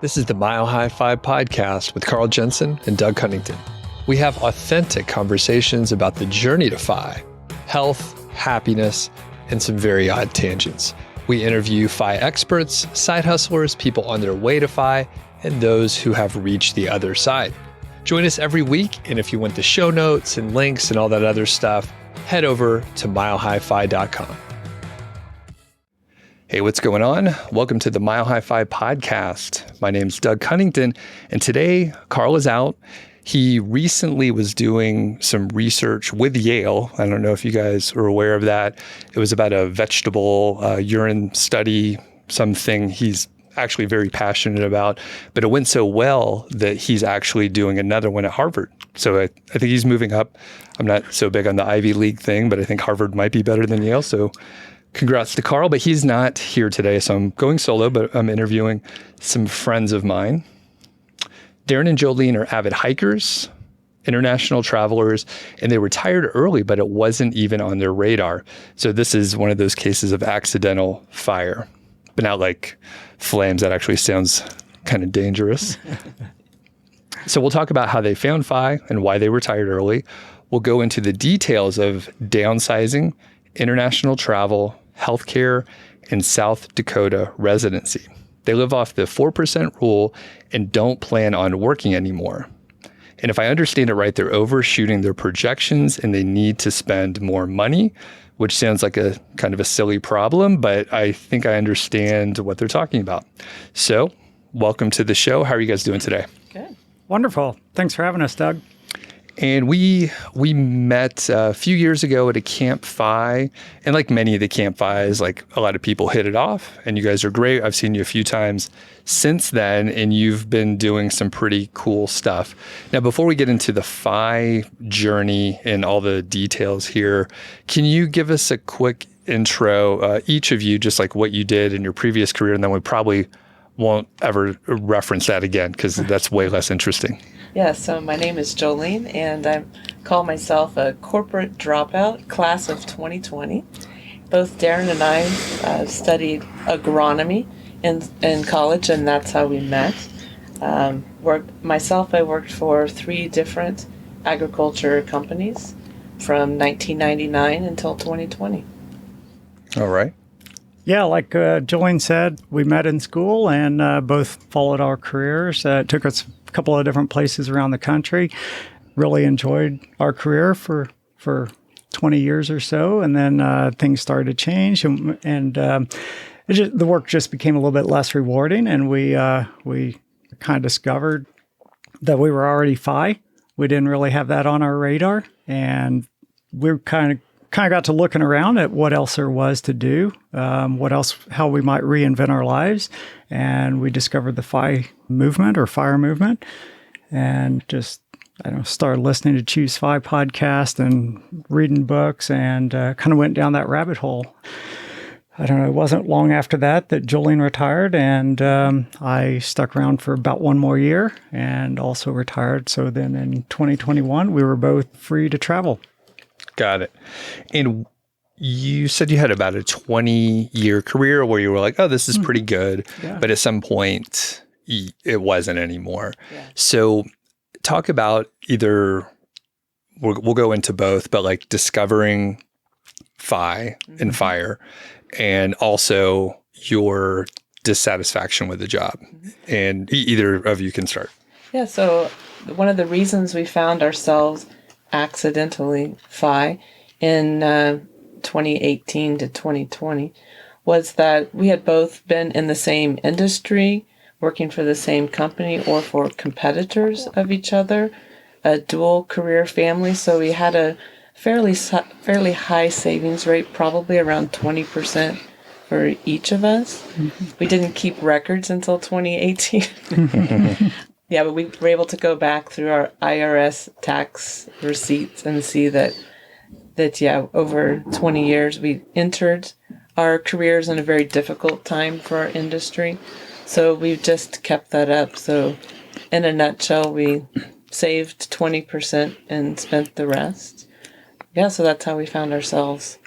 This is the Mile High Fi podcast with Carl Jensen and Doug Cunnington. We have authentic conversations about the journey to Fi, health, happiness, and some very odd tangents. We interview Fi experts, side hustlers, people on their way to Fi, and those who have reached the other side. Join us every week, and if you want the show notes and links and all that other stuff, head over to milehighfi.com. Hey, what's going on? Welcome to the Mile High Fi podcast. My name's Doug Cunnington, and today Carl is out. He recently was doing some research with Yale. I don't know if you guys are aware of that. It was about a vegetable urine study, something he's actually very passionate about, but it went so well that he's actually doing another one at Harvard. So I think he's moving up. I'm not so big on the Ivy League thing, but I think Harvard might be better than Yale. So congrats to Carl, but he's not here today. So I'm going solo, but I'm interviewing some friends of mine. Darren and Jolene are avid hikers, international travelers, and they retired early, but it wasn't even on their radar. So this is one of those cases of accidental fire, but not like flames. That actually sounds kind of dangerous. So we'll talk about how they found Fi and why they retired early. We'll go into the details of downsizing, international travel, healthcare, and South Dakota residency. They live off the 4% rule and don't plan on working anymore. And if I understand it right, they're overshooting their projections and they need to spend more money, which sounds like a kind of a silly problem, but I think I understand what they're talking about. So welcome to the show. How are you guys doing today? Good. Wonderful. Thanks for having us, Doug. And we met a few years ago at a CampFI, and like many of the CampFIs, like a lot of people hit it off, and you guys are great. I've seen you a few times since then, and you've been doing some pretty cool stuff. Now, before we get into the Fi journey and all the details here, can you give us a quick intro, each of you, just like what you did in your previous career, and then we probably won't ever reference that again because that's way less interesting. Yeah, so my name is Jolene, and I call myself a corporate dropout, class of 2020. Both Darren and I studied agronomy in college, and that's how we met. I worked for 3 different agriculture companies from 1999 until 2020. All right. Yeah, like Jolene said, we met in school and both followed our careers. It took us a couple of different places around the country. Really enjoyed our career for 20 years or so, and then things started to change, and the work just became a little bit less rewarding, and we kind of discovered that we were already Fi. We didn't really have that on our radar, and we kind of got to looking around at what else there was to do, how we might reinvent our lives. And we discovered the Fi movement or fire movement, and just, started listening to ChooseFI podcast and reading books, and kind of went down that rabbit hole. I don't know, it wasn't long after that Jolene retired, and I stuck around for about 1 more year and also retired. So then in 2021, we were both free to travel. Got it. And you said you had about a 20-year career where you were like, oh, this is pretty good. Yeah. But at some point, it wasn't anymore. Yeah. So talk about either, we'll go into both, but like discovering Fi and fire, and also your dissatisfaction with the job. And either of you can start. Yeah, so one of the reasons we found ourselves accidentally Fi in 2018 to 2020 was that we had both been in the same industry, working for the same company or for competitors of each other, a dual career family. So we had a fairly high savings rate, probably around 20% for each of us. We didn't keep records until 2018. Yeah, but we were able to go back through our IRS tax receipts and see that over 20 years, we entered our careers in a very difficult time for our industry. So we've just kept that up. So in a nutshell, we saved 20% and spent the rest. Yeah, so that's how we found ourselves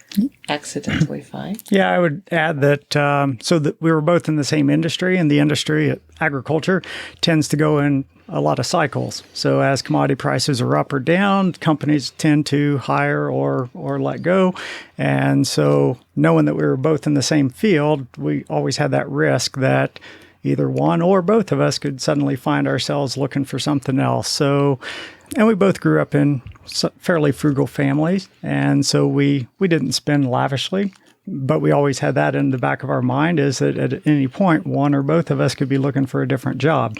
accidentally fi? Yeah, I would add that so that we were both in the same industry, and the industry, agriculture, tends to go in a lot of cycles. So as commodity prices are up or down, companies tend to hire or let go. And so knowing that we were both in the same field, we always had that risk that either one or both of us could suddenly find ourselves looking for something else. So, and we both grew up in fairly frugal families, and so we didn't spend lavishly, but we always had that in the back of our mind, is that at any point, one or both of us could be looking for a different job.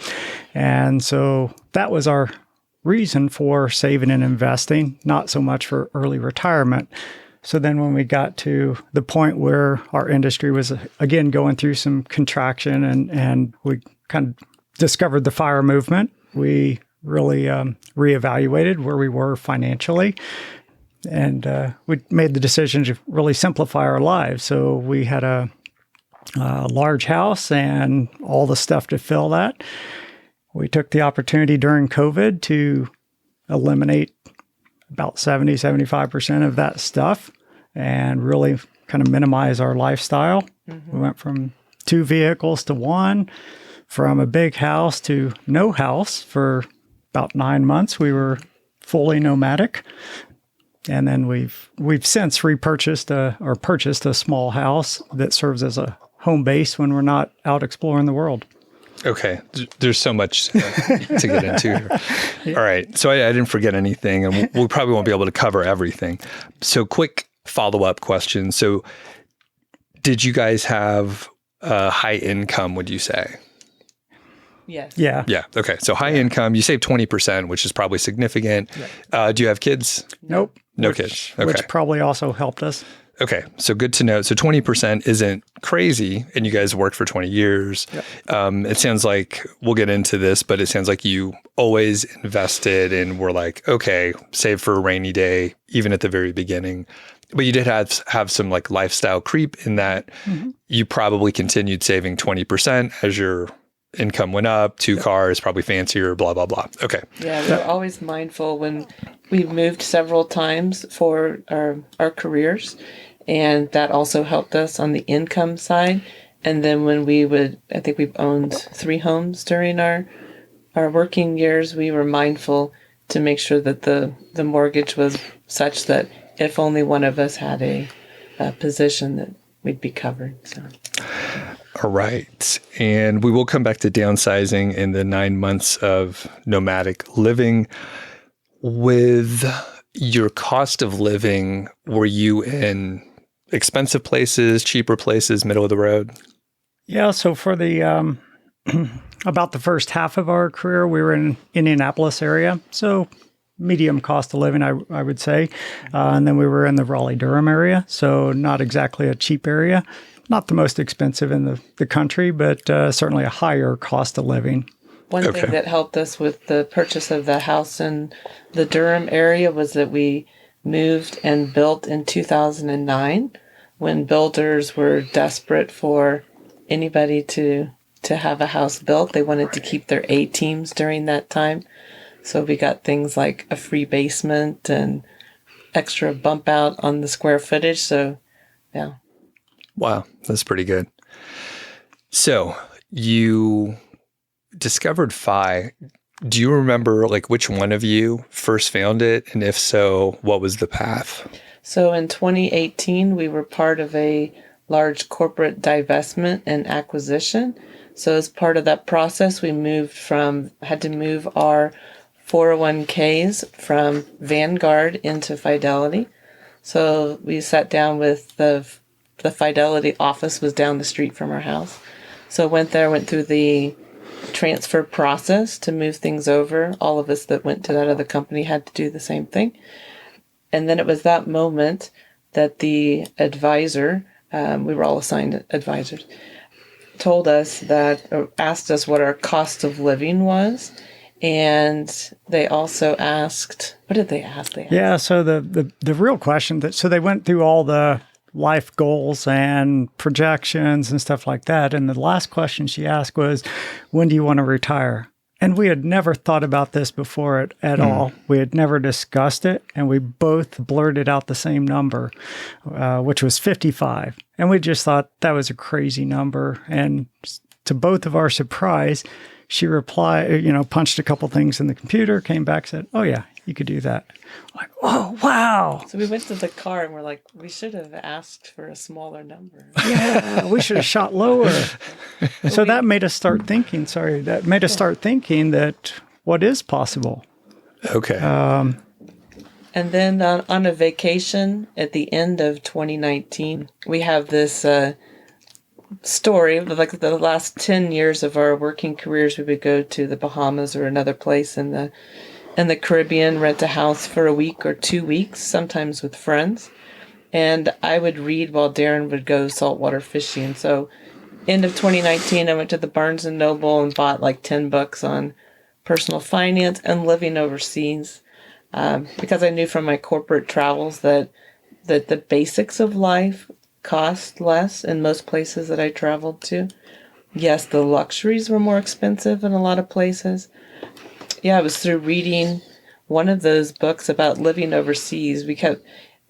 And so that was our reason for saving and investing, not so much for early retirement. So then when we got to the point where our industry was, again, going through some contraction and we kind of discovered the FIRE movement, we really reevaluated where we were financially. And we made the decision to really simplify our lives. So we had a large house and all the stuff to fill that. We took the opportunity during COVID to eliminate about 75% of that stuff and really kind of minimize our lifestyle. Mm-hmm. We went from 2 vehicles to 1, from a big house to no house. For about 9 months, we were fully nomadic. And then we've since purchased a small house that serves as a home base when we're not out exploring the world. Okay. There's so much to get into here. Yeah. All right. So I didn't forget anything, and we probably won't be able to cover everything. So quick follow-up question. So did you guys have a high income, would you say? Yes. Yeah. Yeah. Okay. So high income, you saved 20%, which is probably significant. Yeah. Do you have kids? Nope. No kids. Okay. Which probably also helped us. Okay. So good to know. So 20% isn't crazy, and you guys worked for 20 years. Yep. It sounds like, we'll get into this, but it sounds like you always invested and were like, okay, save for a rainy day, even at the very beginning. But you did have some like lifestyle creep in that you probably continued saving 20% as your income went up, 2 cars, probably fancier, blah, blah, blah. Okay. Yeah, we were always mindful when we moved several times for our careers, and that also helped us on the income side. And then when I think we've owned 3 homes during our working years, we were mindful to make sure that the mortgage was such that if only one of us had a position, that we'd be covered. So. All right. And we will come back to downsizing in the 9 months of nomadic living. With your cost of living, were you in expensive places, cheaper places, middle of the road? Yeah. So for the about the first half of our career, we were in Indianapolis area. So medium cost of living, I would say. And then we were in the Raleigh-Durham area. So not exactly a cheap area. Not the most expensive in the country, but certainly a higher cost of living. One thing that helped us with the purchase of the house in the Durham area was that we moved and built in 2009, when builders were desperate for anybody to have a house built. They wanted to keep their A teams during that time. So we got things like a free basement and extra bump out on the square footage. So, yeah. Wow, that's pretty good. So you discovered FI. Do you remember like which one of you first found it? And if so, what was the path? So in 2018, we were part of a large corporate divestment and acquisition. So as part of that process, we had to move our 401ks from Vanguard into Fidelity. So we sat down with the Fidelity office was down the street from our house. So went through the transfer process to move things over. All of us that went to that other company had to do the same thing. And then it was that moment that the advisor, we were all assigned advisors, asked us what our cost of living was. And they also asked, what did they ask? Yeah, so the real question, so they went through all the life goals and projections and stuff like that. And the last question she asked was, when do you want to retire? And we had never thought about this before at all. We had never discussed it, and we both blurted out the same number, which was 55. And we just thought that was a crazy number. And to both of our surprise, she replied, punched a couple things in the computer, came back, said, "Oh yeah, you could do that." I'm like, oh, wow. So we went to the car and we're like, we should have asked for a smaller number. Yeah, we should have shot lower. So that made us start thinking, that what is possible. Okay. And then on a vacation at the end of 2019, we have this story of like the last 10 years of our working careers. We would go to the Bahamas or another place in the Caribbean, rent a house for a week or 2 weeks, sometimes with friends. And I would read while Darren would go saltwater fishing. So end of 2019, I went to the Barnes & Noble and bought like 10 books on personal finance and living overseas. Because I knew from my corporate travels that the basics of life cost less in most places that I traveled to. Yes, the luxuries were more expensive in a lot of places. Yeah, it was through reading one of those books about living overseas. We kept,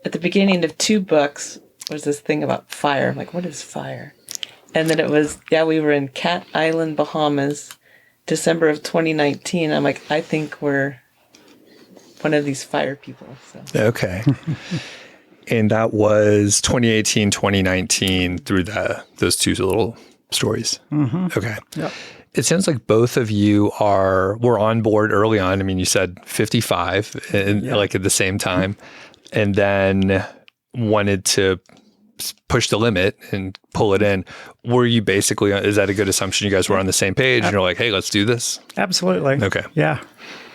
at the beginning of 2 books, was this thing about fire. I'm like, what is fire? And then it was, we were in Cat Island, Bahamas, December of 2019. I'm like, I think we're one of these fire people. So. Okay. And that was 2018, 2019 through those 2 little stories. Mm-hmm. Okay. Yep. It sounds like both of you were on board early on. I mean, you said 55 and like at the same time, and then wanted to push the limit and pull it in. Were you basically, is that a good assumption? You guys were on the same page and you're like, hey, let's do this? Absolutely. Okay. Yeah.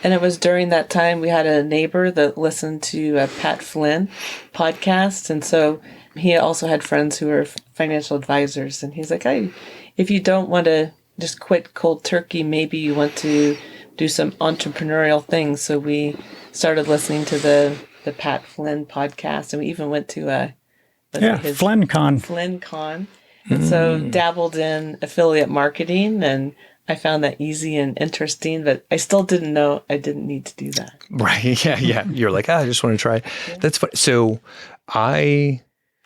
And it was during that time we had a neighbor that listened to a Pat Flynn podcast. And so he also had friends who were financial advisors. And he's like, hey, if you don't want to just quit cold turkey, maybe you want to do some entrepreneurial things. So we started listening to the Pat Flynn podcast, and we even went to FlynnCon. And so dabbled in affiliate marketing, and I found that easy and interesting, but I still didn't know I didn't need to do that. Right. Yeah. You're like, I just want to try it. Yeah. That's fun. So I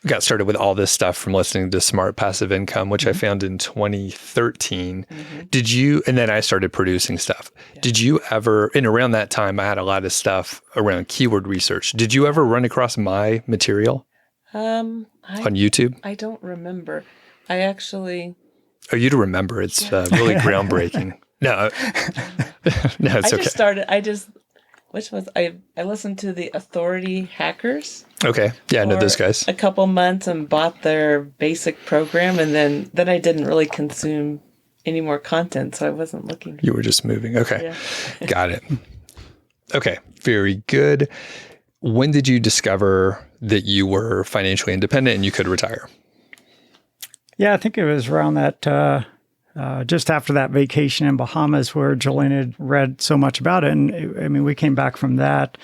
got started with all this stuff from listening to Smart Passive Income, which I found in 2013. Did you, and then I started producing stuff. Yeah. Did you ever, and around that time, I had a lot of stuff around keyword research. Did you ever run across my material on YouTube? I don't remember. I actually... Oh, you to remember. It's really groundbreaking. No, it's okay. I listened to the Authority Hackers. Okay. Yeah, I know those guys. A couple months and bought their basic program, and then I didn't really consume any more content, so I wasn't looking. You were just moving. Okay. Yeah. Got it. Okay. Very good. When did you discover that you were financially independent and you could retire? Yeah, I think it was around that, just after that vacation in Bahamas where Jolene had read so much about it. And we came back from that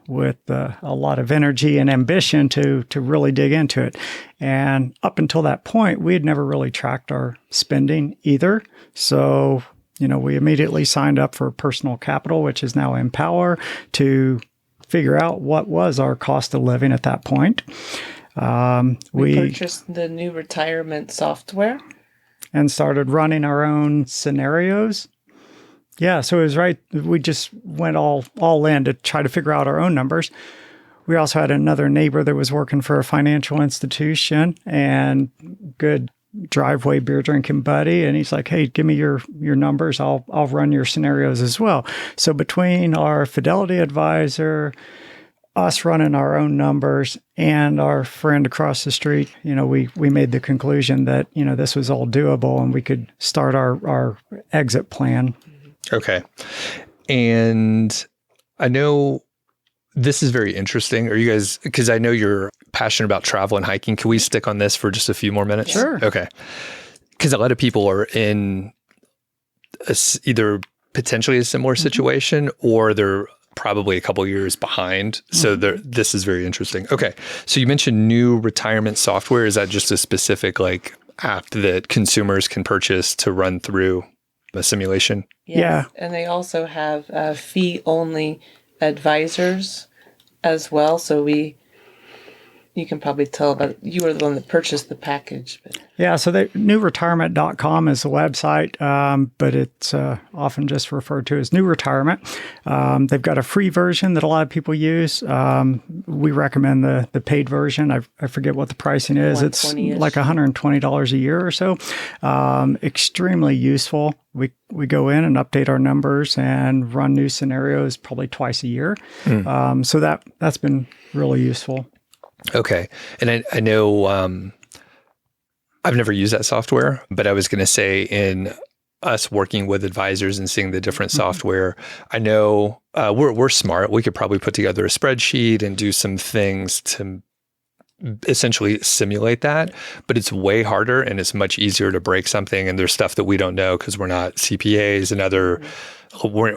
with a lot of energy and ambition to really dig into it. And up until that point, we had never really tracked our spending either. So, we immediately signed up for Personal Capital, which is now Empower, to figure out what was our cost of living at that point. We purchased the NewRetirement software and started running our own scenarios. Yeah, so it was right. We just went all in to try to figure out our own numbers. We also had another neighbor that was working for a financial institution and good driveway beer drinking buddy. And he's like, hey, give me your numbers. I'll run your scenarios as well. So between our fidelity advisor, us running our own numbers, and our friend across the street, we made the conclusion that, this was all doable and we could start our exit plan. Okay. And I know this is very interesting. Are you guys, because I know you're passionate about travel and hiking. Can we stick on this for just a few more minutes? Sure. Okay. Because a lot of people are in either potentially a similar situation or they're probably a couple years behind. So this is very interesting. Okay. So you mentioned NewRetirement software. Is that just a specific app that consumers can purchase to run through a simulation. Yes. Yeah. And they also have fee-only advisors as well. So you can probably tell, but you were the one that purchased the package. But. Yeah, so NewRetirement.com is the website, but it's often just referred to as NewRetirement. They've got a free version that a lot of people use. We recommend the paid version. I forget what the pricing is. It's like $120 a year or so. Extremely useful. We go in and update our numbers and run new scenarios probably twice a year. So that's been really useful. Okay. And I know I've never used that software, but I was going to say in us working with advisors and seeing the different software, I know we're smart. We could probably put together a spreadsheet and do some things to essentially simulate that, but it's way harder and it's much easier to break something. And there's stuff that we don't know because we're not CPAs and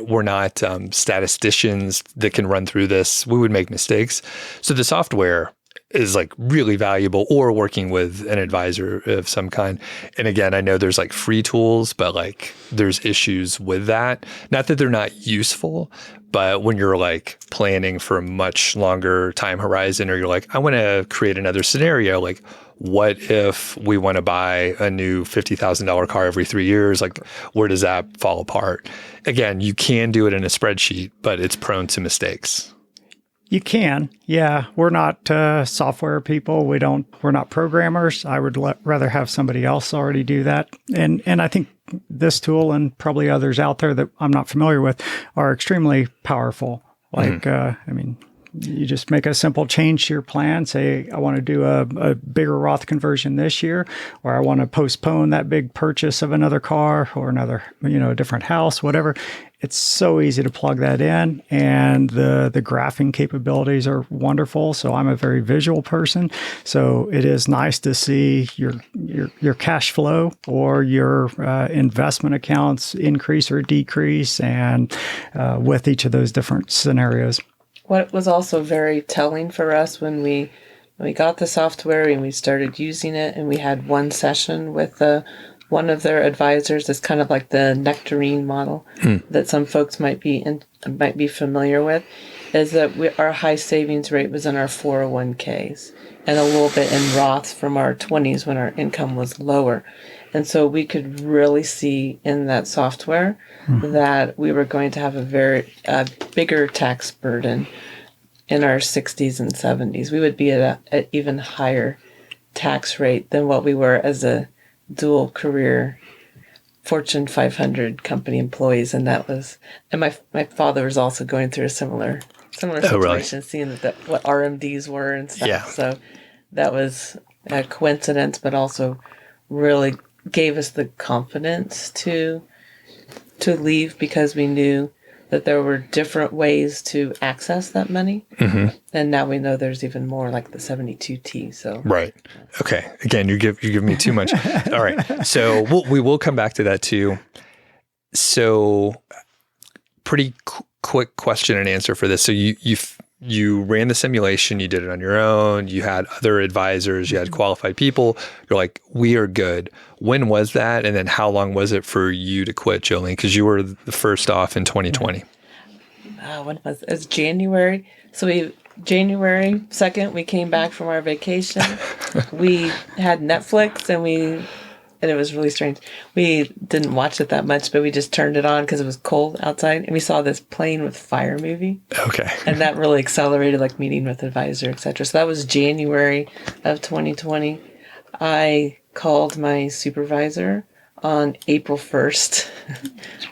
we're not statisticians that can run through this. We would make mistakes. So the software is like really valuable, or working with an advisor of some kind. And again, I know there's like free tools, but like there's issues with that. Not that they're not useful, but when you're like planning for a much longer time horizon, or you're like, I want to create another scenario, like what if we want to buy a new $50,000 car every 3 years? Like, where does that fall apart? Again, you can do it in a spreadsheet, but it's prone to mistakes. You can. Yeah. We're not software people. We're not programmers. I would rather have somebody else already do that. And I think this tool and probably others out there that I'm not familiar with are extremely powerful. Like, I mean, you just make a simple change to your plan. Say, I want to do a bigger Roth conversion this year, or I want to postpone that big purchase of another car or another, a different house, whatever. It's so easy to plug that in, and the graphing capabilities are wonderful. So I'm a very visual person. So it is nice to see your cash flow or your investment accounts increase or decrease, and with each of those different scenarios. What was also very telling for us when we got the software and we started using it, and we had one session with one of their advisors, is kind of like the Nectarine model that some folks might be familiar with, is that our high savings rate was in our 401ks and a little bit in Roths from our 20s when our income was lower. And so we could really see in that software that we were going to have a bigger tax burden in our 60s and 70s. We would be at an even higher tax rate than what we were as a dual career Fortune 500 company employees. And my father was also going through a similar situation, really? Seeing what RMDs were and stuff. Yeah. So that was a coincidence, but also really gave us the confidence to leave, because we knew that there were different ways to access that money. And now we know there's even more, like the 72T. So right. Okay. Again, you give me too much. All right. So we will come back to that too. So pretty quick question and answer for this. So you ran the simulation, you did it on your own, you had other advisors, you had qualified people. You're like, we are good. When was that? And then how long was it for you to quit, Jolene? Because you were the first off in 2020. When was it? It was January. So January 2nd, we came back from our vacation. We had Netflix, and it was really strange. We didn't watch it that much, but we just turned it on because it was cold outside, and we saw this Playing with Fire movie. Okay. And that really accelerated, like meeting with advisor, et cetera. So that was January of 2020. I called my supervisor on April 1st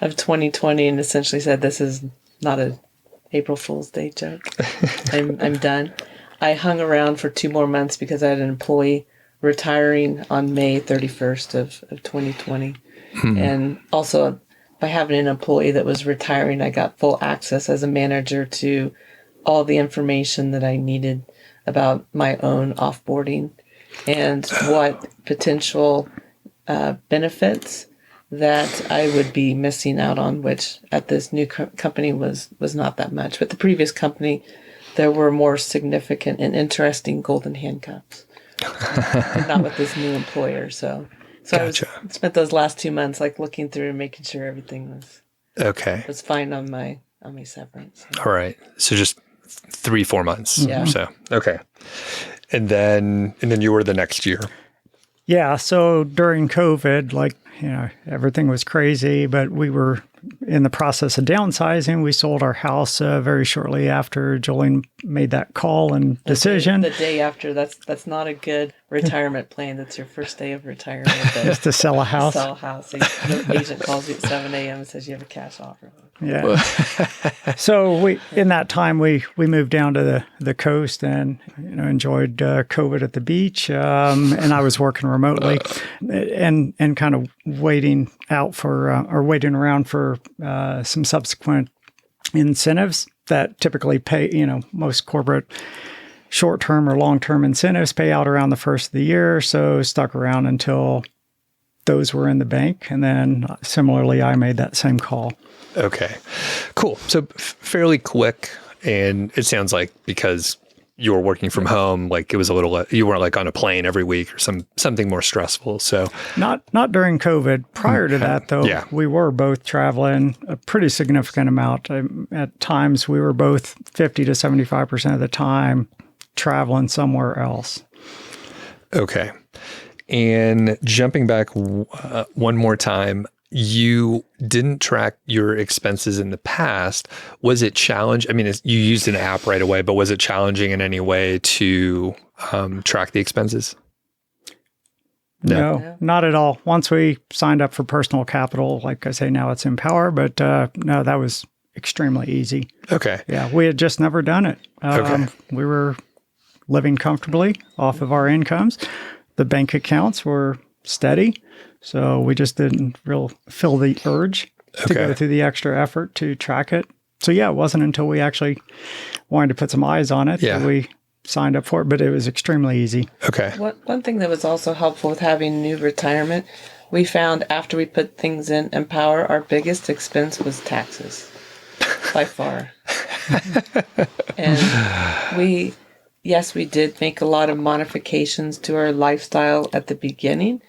of 2020 and essentially said, this is not a April Fool's Day joke. I'm done. I hung around for 2 more months because I had an employee retiring on May 31st of 2020. And also, by having an employee that was retiring, I got full access as a manager to all the information that I needed about my own offboarding and what potential benefits that I would be missing out on, which at this new company was not that much. But the previous company, there were more significant and interesting golden handcuffs. Not with this new employer. So So Gotcha. I spent those last 2 months like looking through and making sure everything Okay. was fine on my severance. All right. So just 3-4 months. Yeah. So, okay. And then you were the next year. Yeah. So during COVID, like, everything was crazy, but we were in the process of downsizing. We sold our house very shortly after Jolene made that call and decision. The day after, that's not a good retirement plan. That's your first day of retirement. Just to sell a house. Sell a house. The agent calls you at 7 a.m. and says you have a cash offer. Yeah. So in that time, we moved down to the coast and, enjoyed COVID at the beach. And I was working remotely and kind of waiting around for some subsequent incentives that typically pay, most corporate short-term or long-term incentives pay out around the first of the year. So stuck around until those were in the bank. And then similarly, I made that same call. Okay, cool. So fairly quick. And it sounds like because you were working from home, like it was a little, you weren't like on a plane every week or something more stressful. So not during COVID. Prior to that, though, we were both traveling a pretty significant amount. At times, we were both 50 to 75% of the time traveling somewhere else. Okay. And jumping back one more time, you didn't track your expenses in the past. Was it challenging? I mean, you used an app right away, but was it challenging in any way to track the expenses? No, not at all. Once we signed up for Personal Capital, like I say, now it's Empower, but no, that was extremely easy. Okay. Yeah, we had just never done it. Okay. We were living comfortably off of our incomes. The bank accounts were steady. So we just didn't feel the urge to go through the extra effort to track it. So yeah, it wasn't until we actually wanted to put some eyes on it that we signed up for it, but it was extremely easy. Okay. One thing that was also helpful with having NewRetirement, we found after we put things in Empower, our biggest expense was taxes, by far. And we did make a lot of modifications to our lifestyle at the beginning.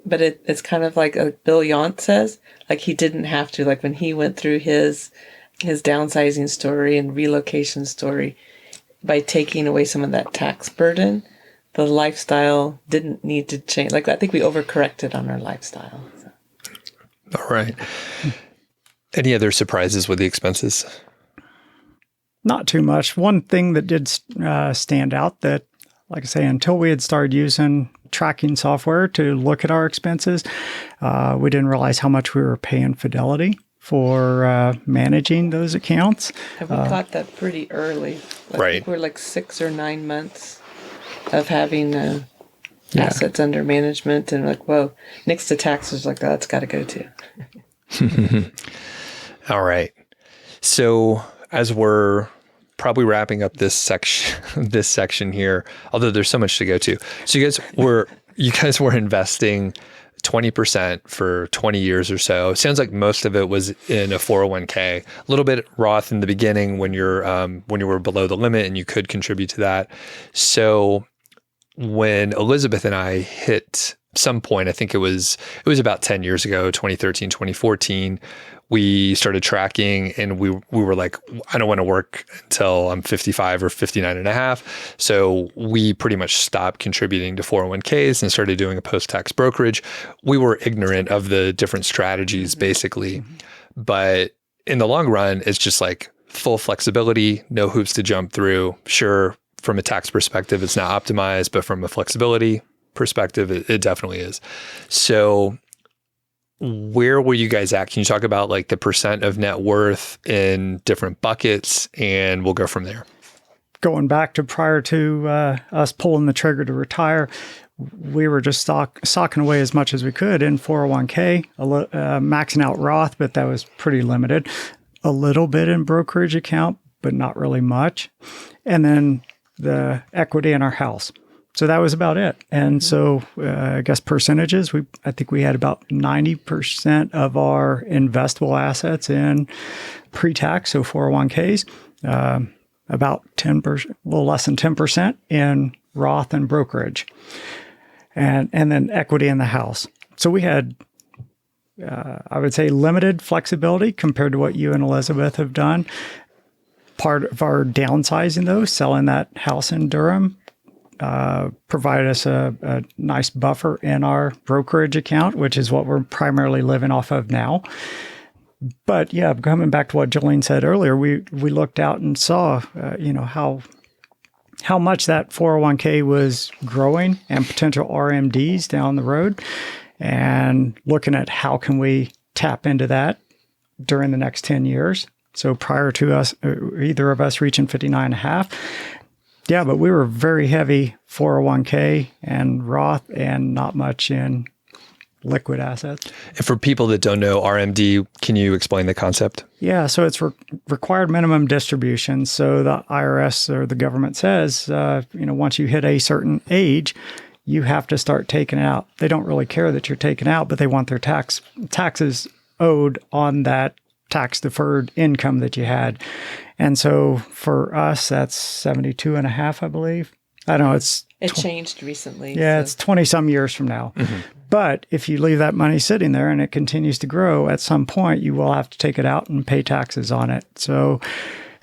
But it's kind of like Bill Yount says, like he didn't have to. Like when he went through his downsizing story and relocation story, by taking away some of that tax burden, the lifestyle didn't need to change. Like I think we overcorrected on our lifestyle. So. All right. Any other surprises with the expenses? Not too much. One thing that did stand out that, like I say, until we had started using tracking software to look at our expenses, we didn't realize how much we were paying Fidelity for managing those accounts. And we got that pretty early. I think we're like 6 or 9 months of having assets under management, and like, whoa, next to taxes, like that's got to go too. All right. So as we're probably wrapping up this section here, although there's so much to go to. So you guys were investing 20% for 20 years or so. It sounds like most of it was in a 401k, a little bit Roth in the beginning when you were below the limit and you could contribute to that. So when Elizabeth and I hit some point, I think it was about 10 years ago, 2013, 2014, we started tracking and we were like, I don't want to work until I'm 55 or 59 and a half. So we pretty much stopped contributing to 401ks and started doing a post-tax brokerage. We were ignorant of the different strategies basically, but in the long run, it's just like full flexibility, no hoops to jump through. Sure, from a tax perspective, it's not optimized, but from a flexibility perspective, it definitely is. So where were you guys at? Can you talk about like the percent of net worth in different buckets, and we'll go from there? Going back to prior to us pulling the trigger to retire, we were just socking away as much as we could in 401k, maxing out Roth, but that was pretty limited. A little bit in brokerage account, but not really much. And then the equity in our house. So that was about it. And so I guess percentages, I think we had about 90% of our investable assets in pre-tax, so 401ks, about 10%, a little less than 10% in Roth and brokerage. and then equity in the house. So we had, I would say, limited flexibility compared to what you and Elizabeth have done. Part of our downsizing, though, selling that house in Durham, provided us a nice buffer in our brokerage account, which is what we're primarily living off of now. But yeah, coming back to what Jolene said earlier, we looked out and saw, how much that 401k was growing and potential RMDs down the road, and looking at how can we tap into that during the next 10 years. So prior to us, either of us reaching 59 and a half. Yeah, but we were very heavy 401k and Roth and not much in liquid assets. And for people that don't know RMD, can you explain the concept? Yeah, so it's required minimum distribution. So the IRS or the government says, once you hit a certain age, you have to start taking it out. They don't really care that you're taking out, but they want their taxes owed on that tax-deferred income that you had. And so for us, that's 72 and a half, I believe. I don't know. It changed recently. Yeah, so. It's 20-some years from now. Mm-hmm. But if you leave that money sitting there and it continues to grow, at some point you will have to take it out and pay taxes on it. So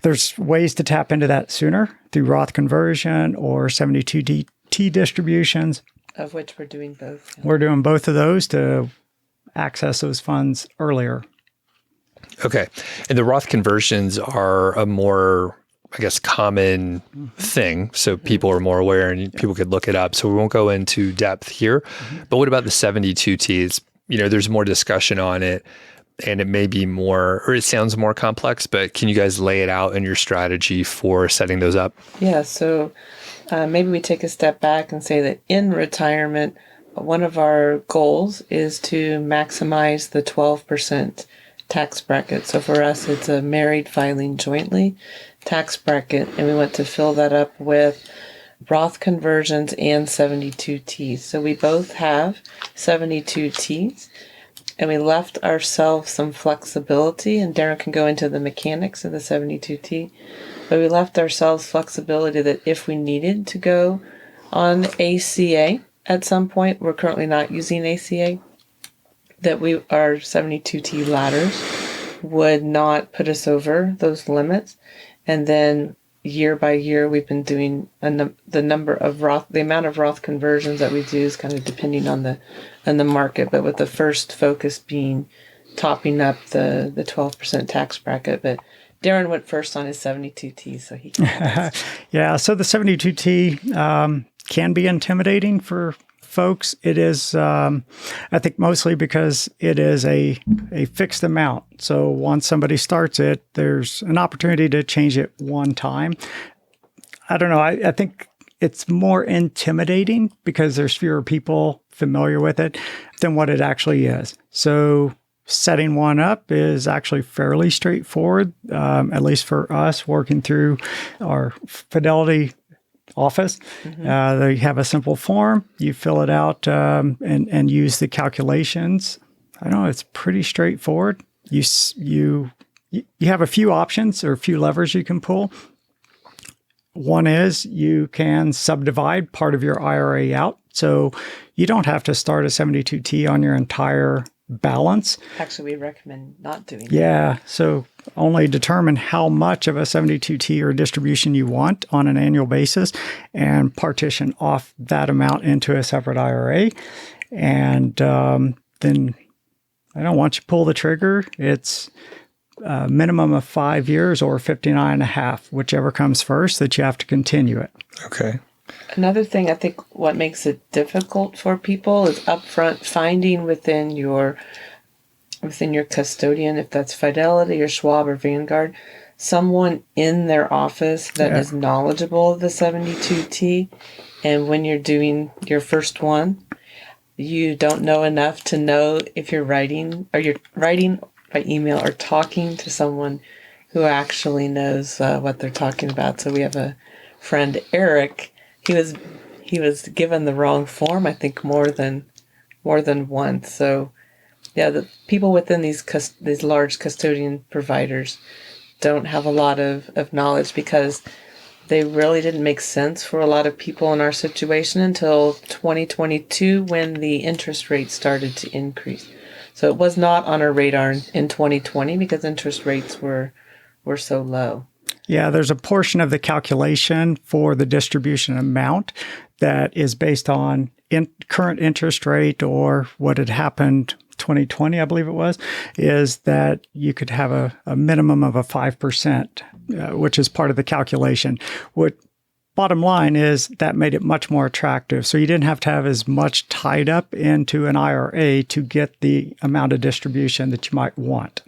there's ways to tap into that sooner through Roth conversion or 72T distributions. Of which we're doing both. We're doing both of those to access those funds earlier. Okay. And the Roth conversions are a more, I guess, common thing. So people are more aware and people could look it up. So we won't go into depth here. Mm-hmm. But what about the 72Ts? There's more discussion on it, and it may be more, or it sounds more complex, but can you guys lay it out in your strategy for setting those up? Yeah. So maybe we take a step back and say that in retirement, one of our goals is to maximize the 12% tax bracket. So for us, it's a married filing jointly tax bracket, and we want to fill that up with Roth conversions and 72Ts. So we both have 72Ts, and we left ourselves some flexibility, and Darren can go into the mechanics of the 72T, but we left ourselves flexibility that if we needed to go on ACA at some point, we're currently not using ACA, that our 72T ladders would not put us over those limits. And then year by year, we've been doing the amount of Roth conversions that we do is kind of depending on the market, but with the first focus being topping up the 12% tax bracket. But Darren went first on his 72T, so he can. Yeah, so the 72T can be intimidating for folks. It is, I think, mostly because it is a fixed amount. So once somebody starts it, there's an opportunity to change it one time. I don't know. I think it's more intimidating because there's fewer people familiar with it than what it actually is. So setting one up is actually fairly straightforward, at least for us working through our Fidelity office. Mm-hmm. They have a simple form. You fill it out and use the calculations. I don't know. It's pretty straightforward. You have a few options or a few levers you can pull. One is you can subdivide part of your IRA out. So you don't have to start a 72T on your entire balance. Actually, we recommend not doing that. Yeah. So only determine how much of a 72T or distribution you want on an annual basis and partition off that amount into a separate IRA. And then, once you pull the trigger, it's a minimum of 5 years or 59 and a half, whichever comes first, that you have to continue it. Okay. Another thing, I think what makes it difficult for people is upfront finding within your custodian, if that's Fidelity or Schwab or Vanguard, someone in their office that is knowledgeable of the 72T. And when you're doing your first one, you don't know enough to know if you're writing by email or talking to someone who actually knows what they're talking about. So we have a friend, Eric. He was given the wrong form, I think, more than once. So, yeah, the people within these large custodian providers don't have a lot of knowledge because they really didn't make sense for a lot of people in our situation until 2022 when the interest rate started to increase. So it was not on our radar in 2020 because interest rates were so low. Yeah, there's a portion of the calculation for the distribution amount that is based on current interest rate or what had happened 2020, I believe it was, is that you could have a minimum of a 5%, which is part of the calculation. What bottom line is that made it much more attractive. So you didn't have to have as much tied up into an IRA to get the amount of distribution that you might want.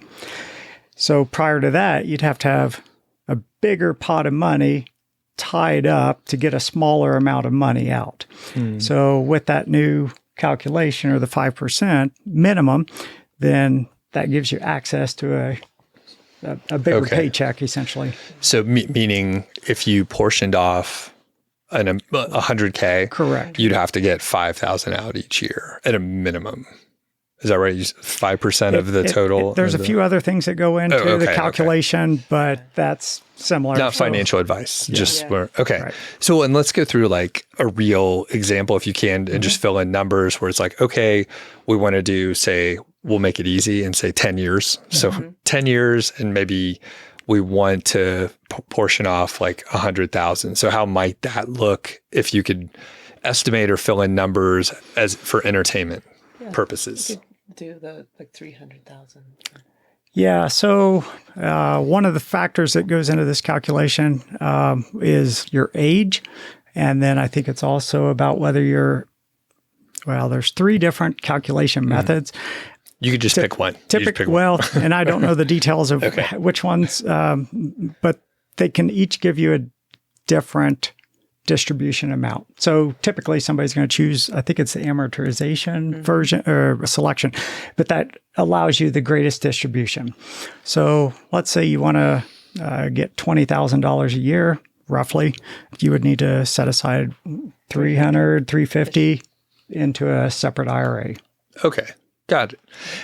So prior to that, you'd have to have a bigger pot of money tied up to get a smaller amount of money out. So with that new calculation or the 5% minimum, then that gives you access to a bigger paycheck essentially. So meaning if you portioned off $100K, correct, you'd have to get 5,000 out each year at a minimum. Is that right? 5% of the total? There's a few other things that go into the calculation, but that's similar. Not financial advice. Just where, Right. So, and let's go through like a real example if you can, and just fill in numbers where it's like, okay, we want to do, say, we'll make it easy and say 10 years. So 10 years and maybe we want to portion off like 100,000. So how might that look if you could estimate or fill in numbers as for entertainment purposes? You could do the like 300,000. Yeah. So one of the factors that goes into this calculation is your age. And then I think it's also about whether there's 3 different calculation methods. You could just pick one. Well, and I don't know the details of which ones, but they can each give you a different distribution amount. So typically somebody's going to choose, I think it's the amortization version or selection, but that allows you the greatest distribution. So let's say you want to get $20,000 a year, roughly. You would need to set aside $350 into a separate IRA. Okay. Got it.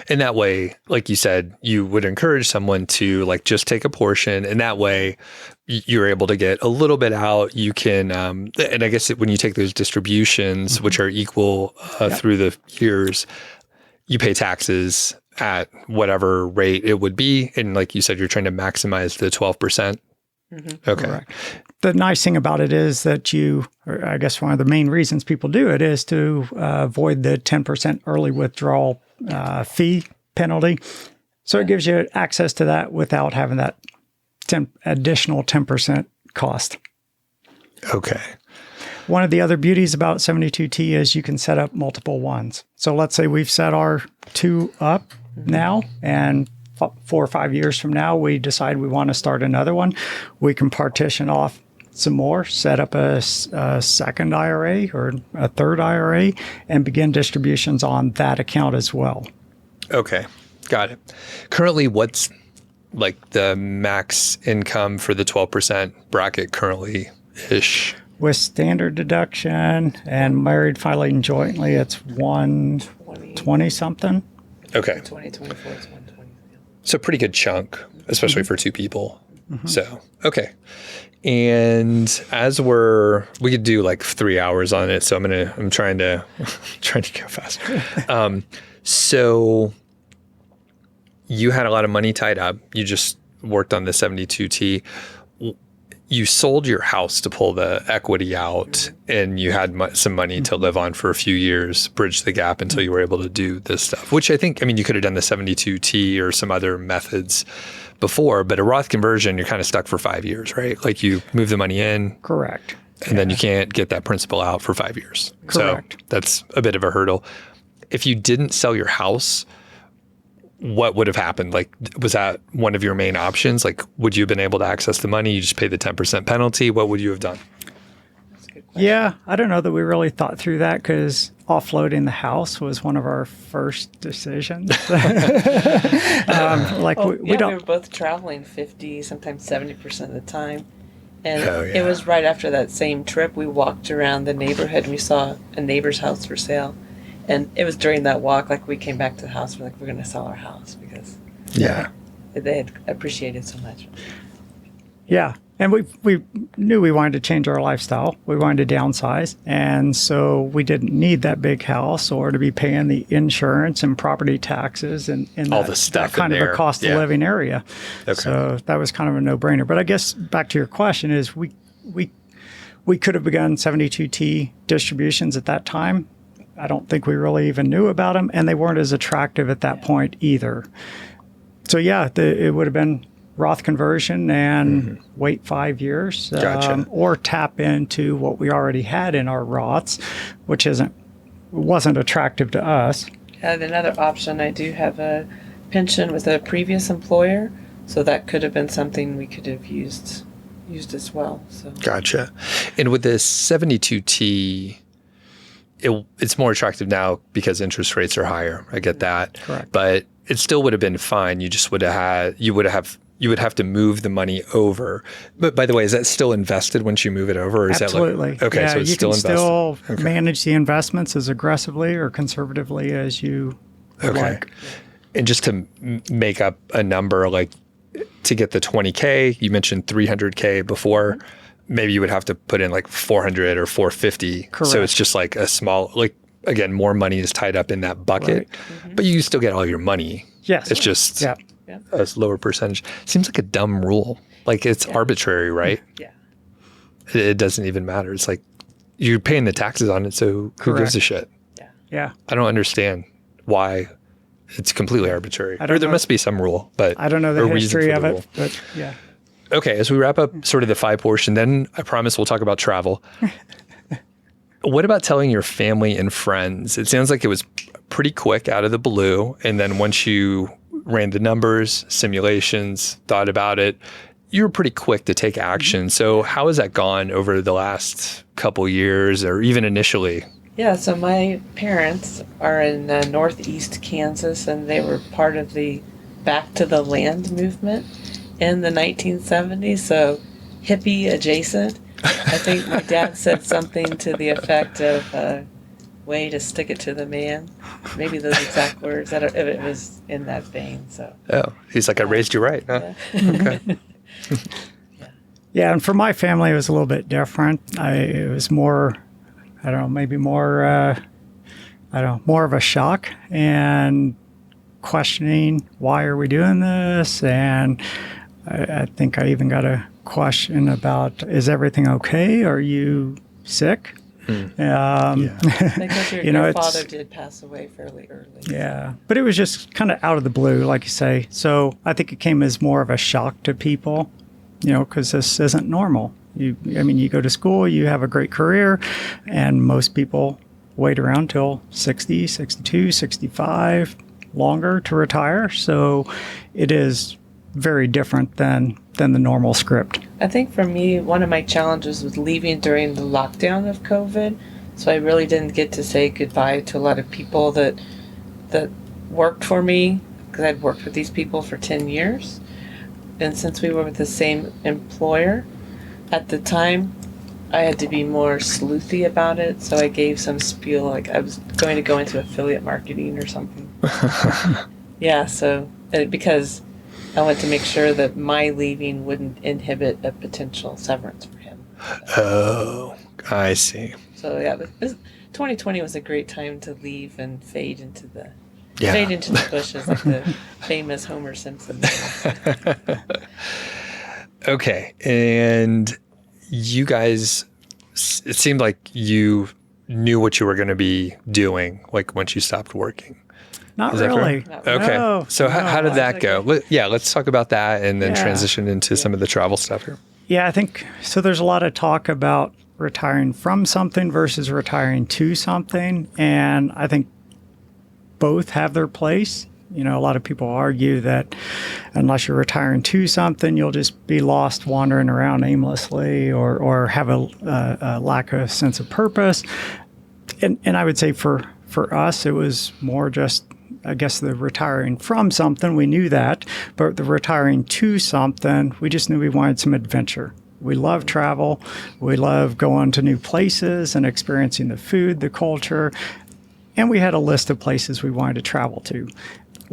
And that way, like you said, you would encourage someone to like just take a portion, and that way you're able to get a little bit out. You can, and I guess when you take those distributions, which are equal through the years, you pay taxes at whatever rate it would be. And like you said, you're trying to maximize the 12%. Okay. Correct. The nice thing about it is that or I guess one of the main reasons people do it is to avoid the 10% early withdrawal fee penalty. So it gives you access to that without having that additional 10% cost. Okay. One of the other beauties about 72T is you can set up multiple ones. So let's say we've set our 2 up now, and 4 or 5 years from now, we decide we want to start another one. We can partition off some more, set up a second IRA or a third IRA, and begin distributions on that account as well. Okay. Got it. Currently, what's like the max income for the 12% bracket currently-ish? With standard deduction and married filing jointly, it's 120 something. Okay. 2024 is 120. So pretty good chunk, especially for 2 people. So, okay. And as we could do like 3 hours on it. So I'm trying to go faster. So you had a lot of money tied up. You just worked on the 72T. You sold your house to pull the equity out, and you had some money to live on for a few years, bridge the gap until you were able to do this stuff, which I think, you could have done the 72T or some other methods before, but a Roth conversion, you're kind of stuck for 5 years, right? Like you move the money in. Correct. And then you can't get that principal out for 5 years. Correct. So that's a bit of a hurdle. If you didn't sell your house, what would have happened? Like, was that one of your main options? Like, would you have been able to access the money? You just pay the 10% penalty. What would you have done? That's a good question. Yeah, I don't know that we really thought through that because offloading the house was one of our first decisions. We were both traveling 50, sometimes 70% of the time. And it was right after that same trip, we walked around the neighborhood and we saw a neighbor's house for sale. And it was during that walk, like we came back to the house, we're going to sell our house because they had appreciated so much. Yeah. And we knew we wanted to change our lifestyle. We wanted to downsize. And so we didn't need that big house or to be paying the insurance and property taxes and all the stuff that kind in of there. a cost of living area. Okay. So that was kind of a no-brainer. But I guess back to your question is we could have begun 72T distributions at that time. I don't think we really even knew about them, and they weren't as attractive at that point either. So yeah, it would have been Roth conversion and wait 5 years, Gotcha. or tap into what we already had in our Roths, which wasn't attractive to us. And another option, I do have a pension with a previous employer, so that could have been something we could have used as well. So Gotcha. And with this 72T, it's more attractive now because interest rates are higher. I get that. Correct. But it still would have been fine. You just would have to move the money over. But by the way, is that still invested once you move it over? Or is Absolutely. That okay, yeah, so it's you still can invested. still manage the investments as aggressively or conservatively as you would like. And just to make up a number, like to get the 20K, you mentioned 300K before. Maybe you would have to put in like 400 or 450. Correct. So it's just like a small, like again, more money is tied up in that bucket, but you still get all your money. Yes. It's just Yeah. a lower percentage. Seems like a dumb rule. Like it's arbitrary, right? yeah. It doesn't even matter. It's like you're paying the taxes on it. So who gives a shit? Yeah. I don't understand why it's completely arbitrary. I don't Or there know. must be some rule, but I don't know the or reason history for of the it, rule. but yeah. Okay, as we wrap up sort of the FI portion, then I promise we'll talk about travel. What about telling your family and friends? It sounds like it was pretty quick out of the blue. And then once you ran the numbers, simulations, thought about it, you were pretty quick to take action. So how has that gone over the last couple years or even initially? Yeah, so my parents are in northeast Kansas, and they were part of the Back to the Land movement in the 1970s, so hippie adjacent. I think my dad said something to the effect of way to stick it to the man. Maybe those exact words. It was in that vein. So. Oh, he's like, I raised you right. Huh? Yeah. Okay. Yeah, and for my family, it was a little bit different. It was more, I don't know, maybe more, more of a shock and questioning, why are we doing this? And I think I even got a question about, is everything okay? Are you sick? Because You know, your it's- father did pass away fairly early. Yeah, but it was just kind of out of the blue, like you say. So I think it came as more of a shock to people, you know, because this isn't normal. You go to school, you have a great career, and most people wait around till 60, 62, 65, longer to retire. So it is very different than the normal script. I think for me, one of my challenges was leaving during the lockdown of COVID. So I really didn't get to say goodbye to a lot of people that worked for me, because I'd worked with these people for 10 years. And since we were with the same employer at the time, I had to be more sleuthy about it. So I gave some spiel, like I was going to go into affiliate marketing or something. Yeah, so because I wanted to make sure that my leaving wouldn't inhibit a potential severance for him. Oh, I see. So yeah, 2020 was a great time to leave and fade into the bushes, like the famous Homer Simpson. Okay, and you guys, it seemed like you knew what you were going to be doing, like once you stopped working. Not Is that really. correct? Okay. No, So how did that go? Let's talk about that and then Yeah. transition into some of the travel stuff here. Yeah, I think so. There's a lot of talk about retiring from something versus retiring to something. And I think both have their place. You know, a lot of people argue that unless you're retiring to something, you'll just be lost wandering around aimlessly or have a lack of sense of purpose. And I would say for us, it was more just, I guess, the retiring from something, we knew that, but the retiring to something, we just knew we wanted some adventure. We love travel. We love going to new places and experiencing the food, the culture. And we had a list of places we wanted to travel to.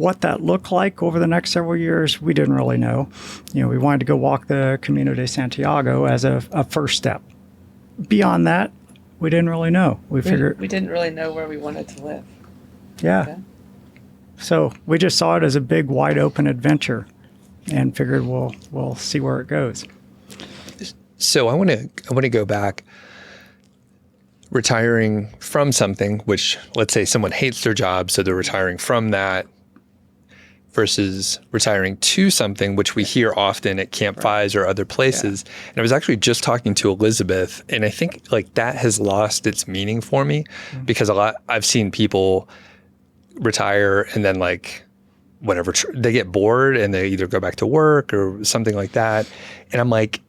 what that looked like over the next several years, we didn't really know. We wanted to go walk the Camino de Santiago as a first step. Beyond that, we didn't really know. We figured we didn't really know where we wanted to live. Yeah. Okay. So we just saw it as a big, wide open adventure, and figured we'll see where it goes. So I want to go back. Retiring from something, which let's say someone hates their job, so they're retiring from that, versus retiring to something, which we hear often at CampFIs or other places. Yeah. And I was actually just talking to Elizabeth, and I think like that has lost its meaning for me because I've seen people retire and then like whatever, they get bored and they either go back to work or something like that. And I'm like,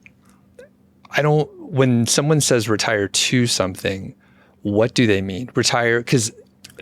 when someone says retire to something, what do they mean? Retire, because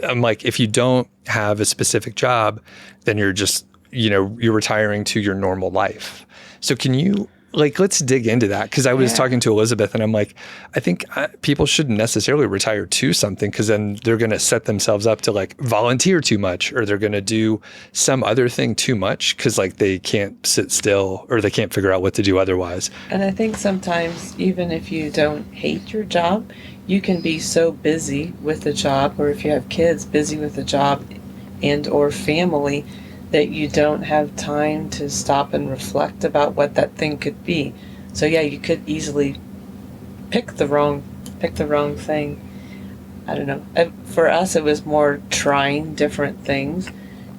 I'm like, if you don't have a specific job, then you're just, you're retiring to your normal life. So can you, let's dig into that? Because I was talking to Elizabeth and I'm like, I think people shouldn't necessarily retire to something because then they're going to set themselves up to like volunteer too much, or they're going to do some other thing too much because like they can't sit still or they can't figure out what to do otherwise. And I think sometimes even if you don't hate your job, you can be so busy with the job, or if you have kids, busy with the job and or family, that you don't have time to stop and reflect about what that thing could be. So yeah, you could easily pick the wrong thing. I don't know. For us, it was more trying different things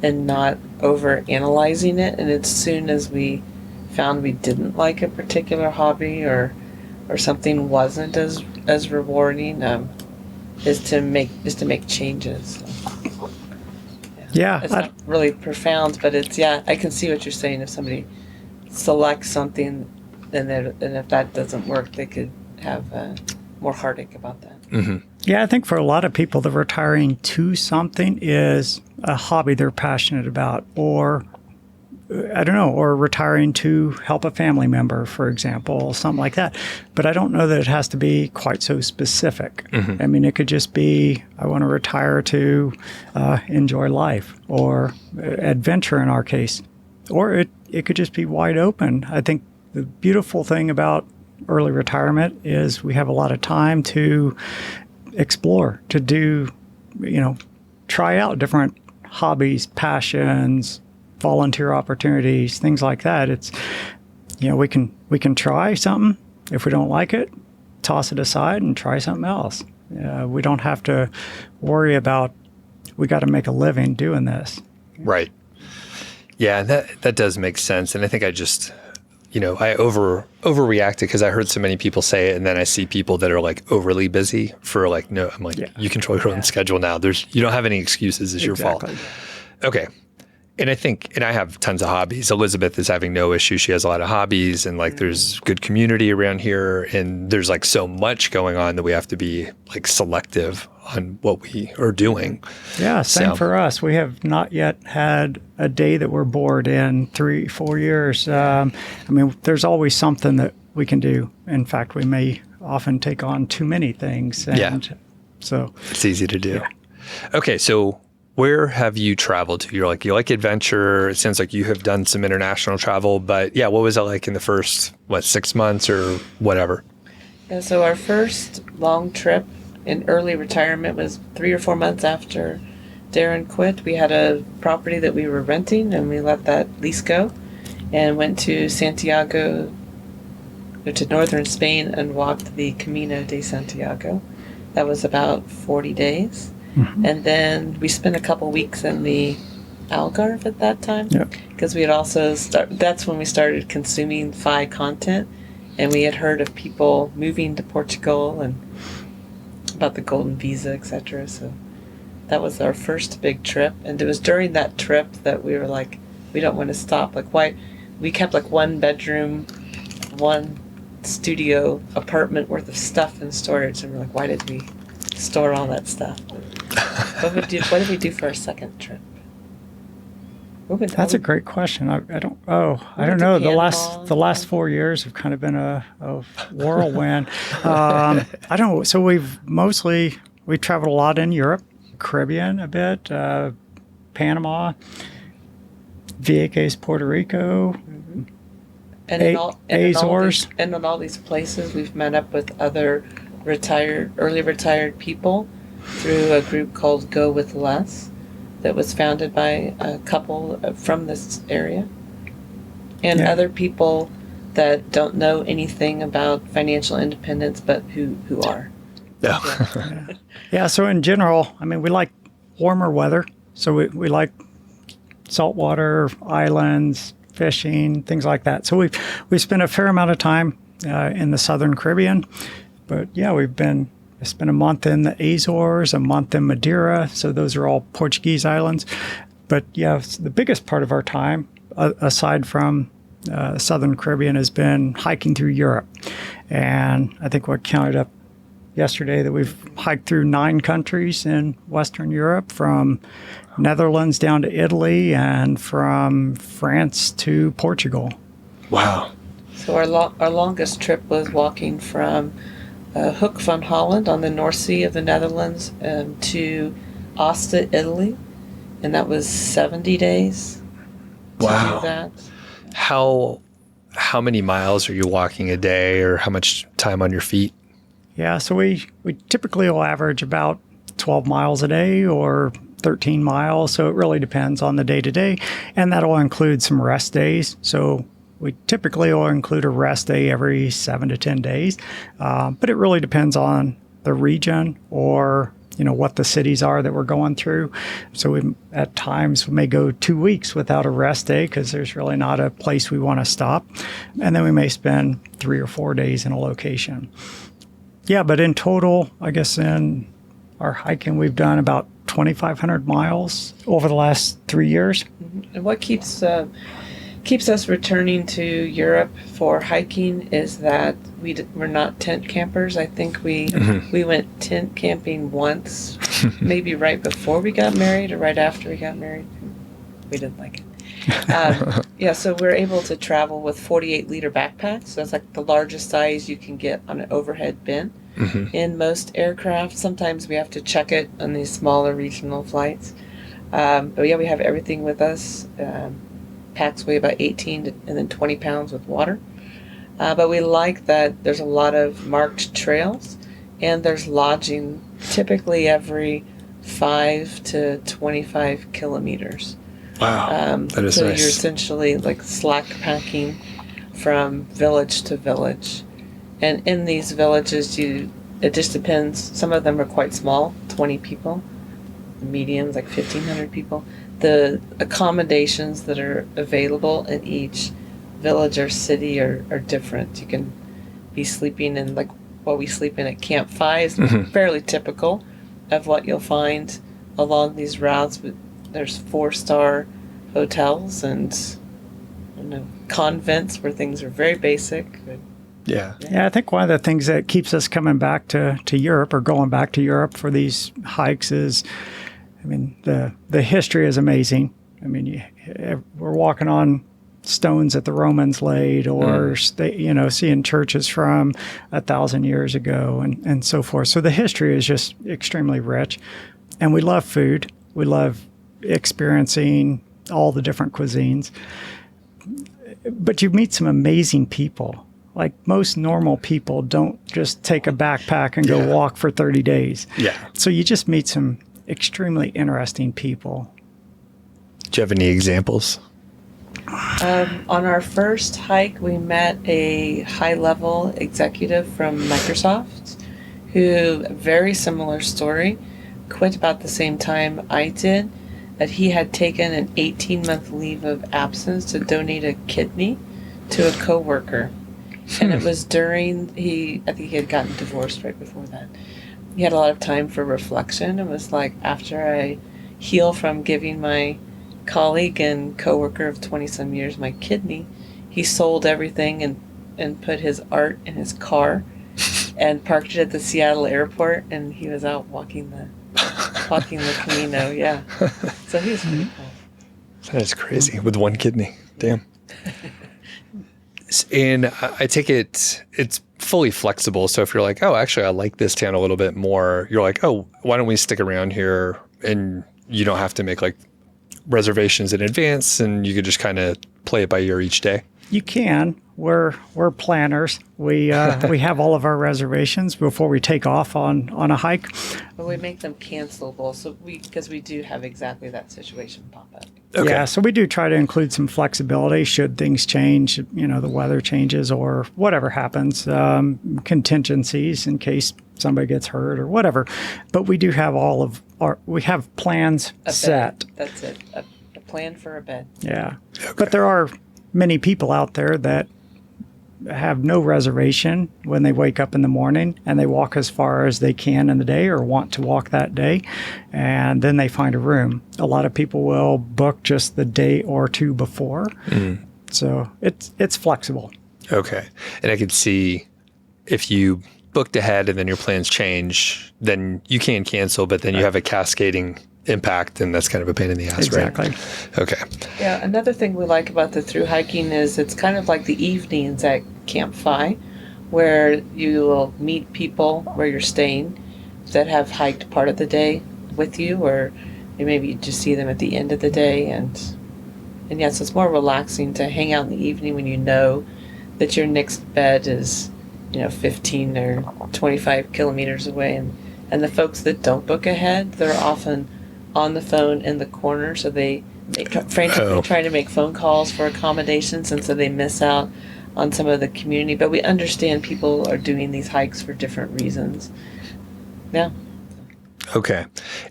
and not over analyzing it. And as soon as we found we didn't like a particular hobby or something wasn't as rewarding, is to make changes. Yeah. It's not really profound, but it's, I can see what you're saying. If somebody selects something and if that doesn't work, they could have more heartache about that. Mm-hmm. Yeah, I think for a lot of people, the retiring to something is a hobby they're passionate about, or or retiring to help a family member, for example, something like that. But I don't know that it has to be quite so specific. Mm-hmm. I mean, it could just be, I want to retire to enjoy life, or adventure in our case. Or it could just be wide open. I think the beautiful thing about early retirement is we have a lot of time to explore, to do, try out different hobbies, passions, volunteer opportunities, things like that. It's, we can try something. If we don't like it, toss it aside and try something else. We don't have to worry about, we got to make a living doing this. Right. Yeah, that does make sense. And I think I just, I overreacted because I heard so many people say it, and then I see people that are like overly busy for like, no, I'm like, you control your own schedule now. You don't have any excuses. It's your fault. Okay. And I have tons of hobbies. Elizabeth is having no issue. She has a lot of hobbies, and like there's good community around here, and there's like so much going on that we have to be like selective on what we are doing. Yeah, same for us. We have not yet had a day that we're bored in 3-4 years. There's always something that we can do. In fact, we may often take on too many things. And so it's easy to do. Yeah. Okay, so where have you traveled to? You like adventure. It sounds like you have done some international travel, but what was it like in the first, 6 months or whatever? Yeah, so our first long trip in early retirement was 3 or 4 months after Darren quit. We had a property that we were renting, and we let that lease go and went to Santiago, to northern Spain, and walked the Camino de Santiago. That was about 40 days. Mm-hmm. And then we spent a couple weeks in the Algarve at that time, because we had also that's when we started consuming FI content, and we had heard of people moving to Portugal and about the golden visa, etc. So that was our first big trip, and it was during that trip that we were like, we don't want to stop. Like, why? We kept like 1 bedroom, 1 studio apartment worth of stuff in storage, and we're like, why did we store all that stuff? What did we do for our second trip? That's a great question. I don't know. The last 4 years have kind of been a whirlwind. I don't know. So we've traveled a lot in Europe, Caribbean a bit, Panama, Vieques, Puerto Rico, And in Azores. In all these places, we've met up with other early retired people through a group called Go With Less that was founded by a couple from this area. And other people that don't know anything about financial independence, but who are. Yeah, so in general, I mean, we like warmer weather. So we like saltwater, islands, fishing, things like that. So we spent a fair amount of time in the Southern Caribbean. But yeah, I spent a month in the Azores, a month in Madeira. So those are all Portuguese islands. But yeah, the biggest part of our time, aside from Southern Caribbean, has been hiking through Europe. And I think we counted up yesterday that we've hiked through 9 countries in Western Europe, from Netherlands down to Italy and from France to Portugal. Wow. So our longest trip was walking from Hoek van Holland on the North Sea of the Netherlands to Asti, Italy. And that was 70 days to do that. How many miles are you walking a day, or how much time on your feet? Yeah, so we typically will average about 12 miles a day or 13 miles. So it really depends on the day to day. And that'll include some rest days. So we typically will include a rest day every 7 to 10 days. But it really depends on the region or what the cities are that we're going through. So at times we may go 2 weeks without a rest day because there's really not a place we want to stop. And then we may spend 3 or 4 days in a location. Yeah, but in total, I guess in our hiking, we've done about 2,500 miles over the last 3 years. Mm-hmm. And what keeps us returning to Europe for hiking is that we're not tent campers. I think we went tent camping once, maybe right before we got married or right after we got married. We didn't like it. So we're able to travel with 48-liter backpacks. So that's like the largest size you can get on an overhead bin in most aircraft. Sometimes we have to check it on these smaller regional flights. But yeah, we have everything with us. Packs weigh about 18 and then 20 pounds with water. But we like that there's a lot of marked trails and there's lodging typically every 5 to 25 kilometers. Wow, that is so nice. You're essentially like slack packing from village to village. And in these villages, it just depends. Some of them are quite small, 20 people. Mediums, like 1,500 people. The accommodations that are available in each village or city are different. You can be sleeping in, like what we sleep in at CampFI is fairly typical of what you'll find along these routes. But there's 4-star hotels and convents where things are very basic. Yeah, I think one of the things that keeps us coming back to Europe or going back to Europe for these hikes is, I mean, the history is amazing. I mean, we're walking on stones that the Romans laid, or seeing churches from 1,000 years ago, and so forth. So the history is just extremely rich, and we love food. We love experiencing all the different cuisines. But you meet some amazing people. Like most normal people don't just take a backpack and go walk for 30 days. Yeah. So you just meet some extremely interesting people. Do you have any examples? On our first hike, we met a high-level executive from Microsoft who, very similar story, quit about the same time I did, that he had taken an 18-month leave of absence to donate a kidney to a coworker. And it was I think he had gotten divorced right before that. He had a lot of time for reflection. It was like, after I heal from giving my colleague and coworker of 20-some years my kidney, he sold everything and put his art in his car and parked it at the Seattle airport, and he was out walking the Camino. Yeah. So he was pretty cool. That is crazy. With one kidney. Damn. And I take it's fully flexible. So if you're like, oh, actually, I like this town a little bit more, you're like, oh, why don't we stick around here? And you don't have to make like reservations in advance and you could just kind of play it by ear each day? You can. We're planners. We have all of our reservations before we take off on a hike. But we make them cancelable, because we do have exactly that situation pop up. Okay. Yeah, so we do try to include some flexibility should things change, the weather changes or whatever happens, contingencies in case somebody gets hurt or whatever. But we do have we have plans set. That's it. A plan for a bed. Yeah. Okay. But there are many people out there that have no reservation when they wake up in the morning and they walk as far as they can in the day or want to walk that day, and then they find a room. A lot of people will book just the day or two before. So it's flexible. Okay. And I could see if you booked ahead and then your plans change, then you can cancel, but then you have a cascading impact, and that's kind of a pain in the ass, Exactly. right? Okay. Yeah, another thing we like about the through hiking is it's kind of like the evenings at CampFI, where you will meet people where you're staying that have hiked part of the day with you, or maybe you just see them at the end of the day. And yes, it's more relaxing to hang out in the evening when you know that your next bed is 15 or 25 kilometers away. And the folks that don't book ahead, they're often on the phone in the corner, so they frantically trying to make phone calls for accommodations, and so they miss out on some of the community. But we understand people are doing these hikes for different reasons. Yeah. Okay.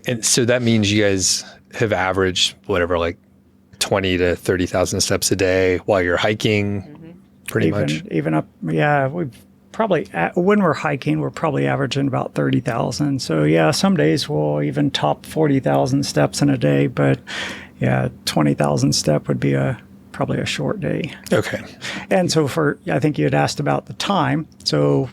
And so that means you guys have averaged whatever, like 20 to 30,000 steps a day while you're hiking, pretty much. Even up, yeah, we've probably, when we're hiking, we're probably averaging about 30,000. So yeah, some days we'll even top 40,000 steps in a day, but yeah, 20,000 step would be probably a short day. Okay. And so I think you had asked about the time. So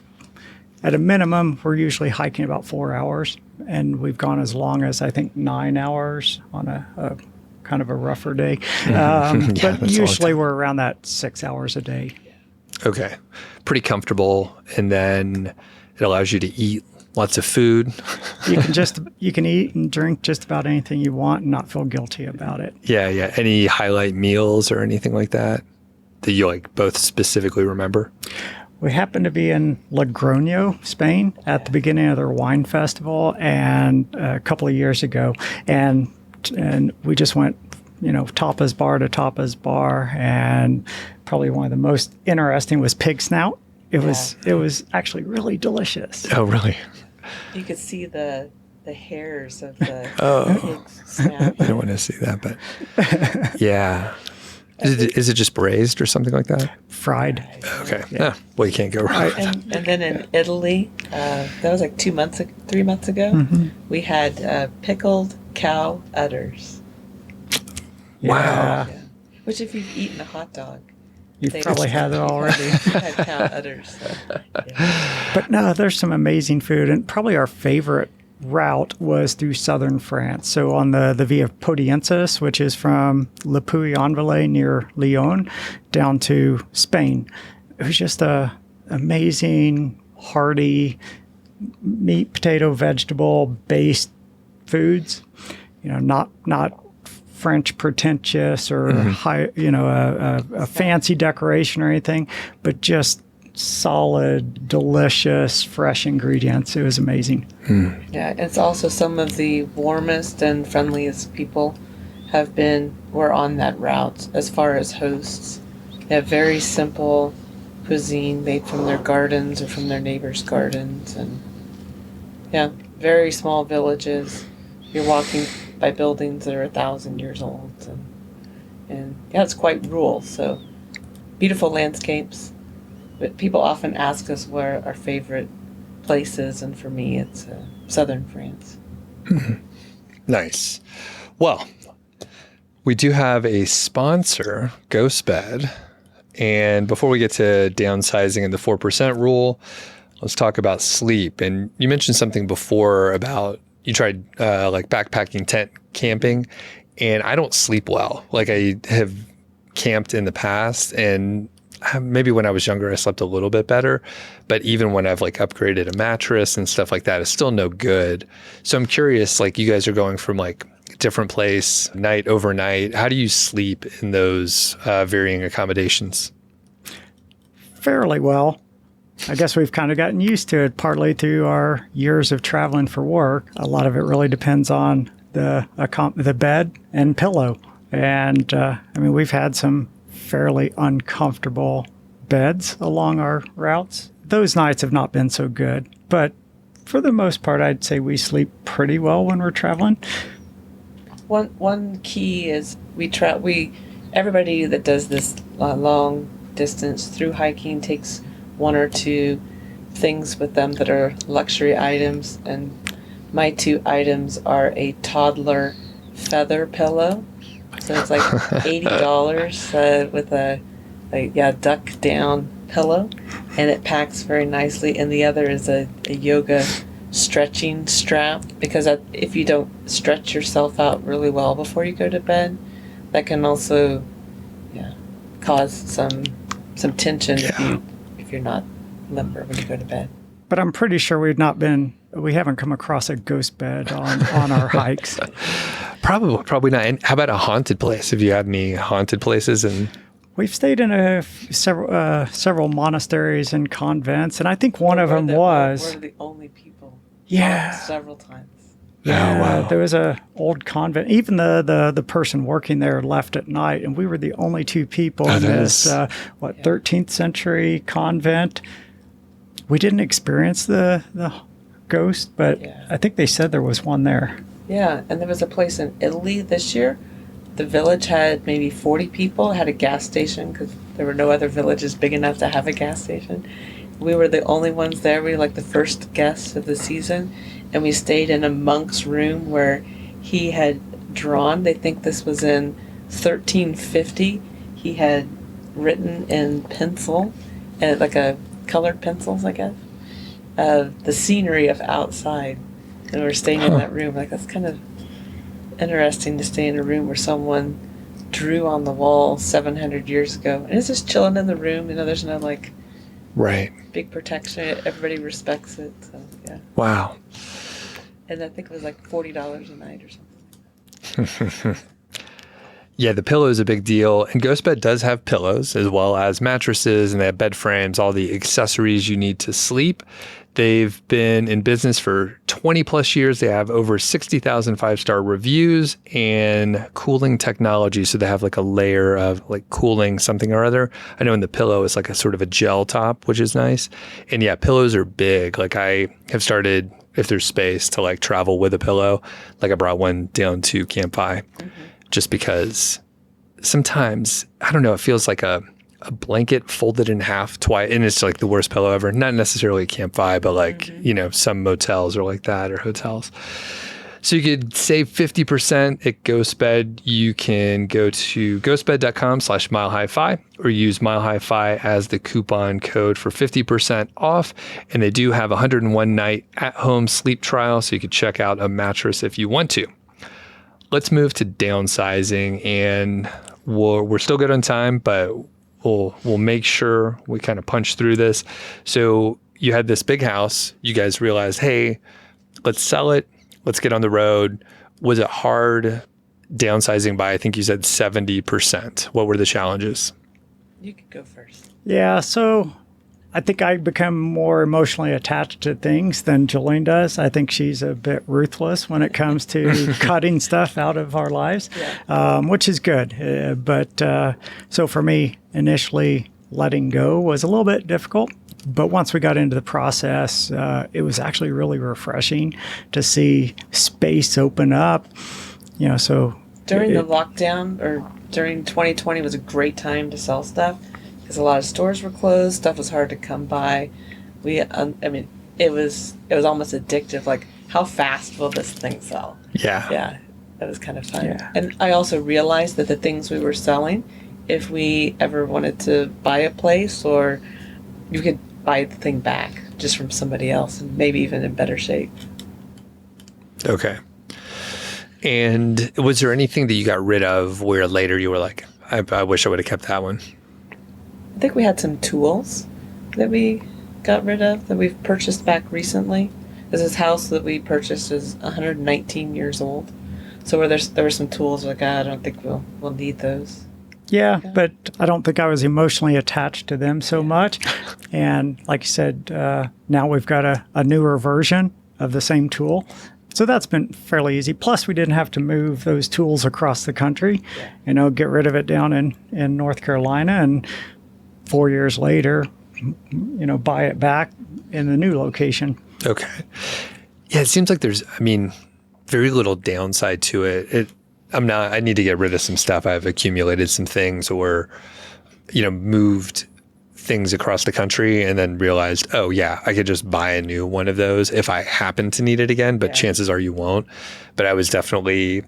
at a minimum, we're usually hiking about 4 hours, and we've gone as long as I think 9 hours on a kind of a rougher day. But usually we're around that 6 hours a day. Okay. Pretty comfortable. And then it allows you to eat lots of food. You can eat and drink just about anything you want and not feel guilty about it. Yeah. Yeah. Any highlight meals or anything like that you both specifically remember? We happened to be in Logroño, Spain, at the beginning of their wine festival, and a couple of years ago, and we just went, tapas bar to tapas bar, and probably one of the most interesting was pig snout. It was actually really delicious. Oh, really? You could see the hairs of the pig's I snout. don't want to see that, but yeah. Is it just braised or something like that? Fried. Okay. Yeah. Well, you can't go wrong. And then in Italy, that was like 3 months ago, we had pickled cow udders. Wow. Yeah. Which, if you've eaten a hot dog, You've probably had it already. had cow udders. So, yeah. But no, there's some amazing food, and probably our favorite route was through southern France. So on the Via Podiensis, which is from Le Puy-en-Velay near Lyon down to Spain. It was just a amazing, hearty meat, potato, vegetable based foods. Not French pretentious or high, a fancy decoration or anything, but just solid, delicious, fresh ingredients. It was amazing. Yeah, it's also some of the warmest and friendliest people were on that route as far as hosts. They have very simple cuisine made from their gardens or from their neighbors' gardens, and yeah, very small villages. You're walking by buildings that are 1,000 years old, and yeah, it's quite rural. So beautiful landscapes. But people often ask us where our favorite place is, and for me, it's southern France. Nice. Well, we do have a sponsor, GhostBed. And before we get to downsizing and the 4% rule, let's talk about sleep. And you mentioned something before about you tried backpacking tent camping, and I don't sleep well. I have camped in the past, and maybe when I was younger, I slept a little bit better, but even when I've like upgraded a mattress and stuff like that, it's still no good. So I'm curious, like you guys are going from like different place, night overnight. How do you sleep in those varying accommodations? Fairly well. I guess we've kind of gotten used to it, partly through our years of traveling for work. A lot of it really depends on the bed and pillow. And I mean, we've had some fairly uncomfortable beds along our routes. Those nights have not been so good, but for the most part, I'd say we sleep pretty well when we're traveling. One key is everybody that does this long distance through hiking takes one or two things with them that are luxury items, and my two items are a toddler feather pillow. So it's like $80 with a duck down pillow, and it packs very nicely. And the other is a yoga stretching strap, because if you don't stretch yourself out really well before you go to bed, that can also cause some tension if you're not limber when you go to bed. But I'm pretty sure we haven't come across a ghost bed on our hikes. Probably not. And how about a haunted place? Have you had any haunted places? And we've stayed in several monasteries and convents, and I think one of them was. We're the only people. Yeah. Several times. Yeah, oh, wow. There was a old convent. Even the person working there left at night, and we were the only two people in this 13th century convent. We didn't experience the ghost, but I think they said there was one there. Yeah, and there was a place in Italy this year. The village had maybe 40 people, had a gas station because there were no other villages big enough to have a gas station. We were the only ones there. We were like the first guests of the season, and we stayed in a monk's room where he had drawn, they think this was in 1350, he had written in pencil, and like a colored pencils, I guess, the scenery of outside. And we're staying in that room. Like, that's kind of interesting to stay in a room where someone drew on the wall 700 years ago. And it's just chilling in the room. You know, there's no like big protection. Everybody respects it. So, yeah. Wow. And I think it was like $40 a night or something. Yeah, the pillow is a big deal. And GhostBed does have pillows as well as mattresses, and they have bed frames, all the accessories you need to sleep. They've been in business for 20 plus years. They have over 60,000 five-star reviews and cooling technology. So they have like a layer of like cooling something or other. I know in the pillow, it's like a sort of a gel top, which is nice. And yeah, pillows are big. Like I have started, if there's space, to like travel with a pillow. Like I brought one down to CampFI. Just because sometimes, I don't know, it feels like a blanket folded in half twice, and it's like the worst pillow ever. Not necessarily CampFI, but like, you know, some motels are like that, or hotels. So you could save 50% at GhostBed. You can go to ghostbed.com/milehighfi or use milehighfi as the coupon code for 50% off. And they do have a 101 night at-home sleep trial, so you could check out a mattress if you want to. Let's move to downsizing, and we're still good on time, but we'll make sure we kind of punch through this. So you had this big house. You guys realized, hey, let's sell it. Let's get on the road. Was it hard downsizing by, I think you said 70%? What were the challenges? You could go first. Yeah, so I think I become more emotionally attached to things than Jolene does. I think she's a bit ruthless when it comes to cutting stuff out of our lives, which is good. So for me, initially letting go was a little bit difficult. But once we got into the process, it was actually really refreshing to see space open up. You know, so during the lockdown, or during 2020, was a great time to sell stuff. Because a lot of stores were closed, stuff was hard to come by. It was almost addictive. Like, how fast will this thing sell? Yeah, that was kind of fun. Yeah. And I also realized that the things we were selling, if we ever wanted to buy a place, or you could buy the thing back just from somebody else, and maybe even in better shape. Okay. And was there anything that you got rid of where later you were like, I wish I would have kept that one? I think we had some tools that we got rid of that we've purchased back recently. This house that we purchased is 119 years old. So where there were some tools like, I don't think we'll need those. Yeah, but I don't think I was emotionally attached to them so much. And like you said, now we've got a newer version of the same tool. So that's been fairly easy. Plus, we didn't have to move those tools across the country, get rid of it down in North Carolina. And 4 years later, buy it back in the new location. Okay. Yeah, it seems like there's, very little downside to it. I need to get rid of some stuff. I've accumulated some things or, moved things across the country and then realized, oh yeah, I could just buy a new one of those if I happen to need it again, but chances are you won't. But I was definitely,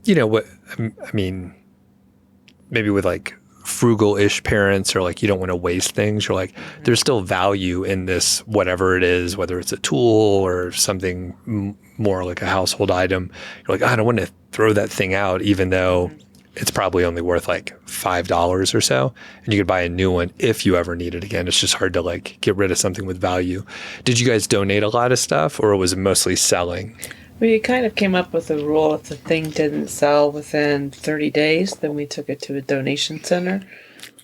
maybe with like frugal-ish parents or like you don't want to waste things. You're like, there's still value in this, whatever it is, whether it's a tool or something more like a household item. You're like, I don't want to throw that thing out, even though it's probably only worth like $5 or so. And you could buy a new one if you ever need it again. It's just hard to like get rid of something with value. Did you guys donate a lot of stuff or was it mostly selling? We kind of came up with a rule: if the thing didn't sell within 30 days, then we took it to a donation center.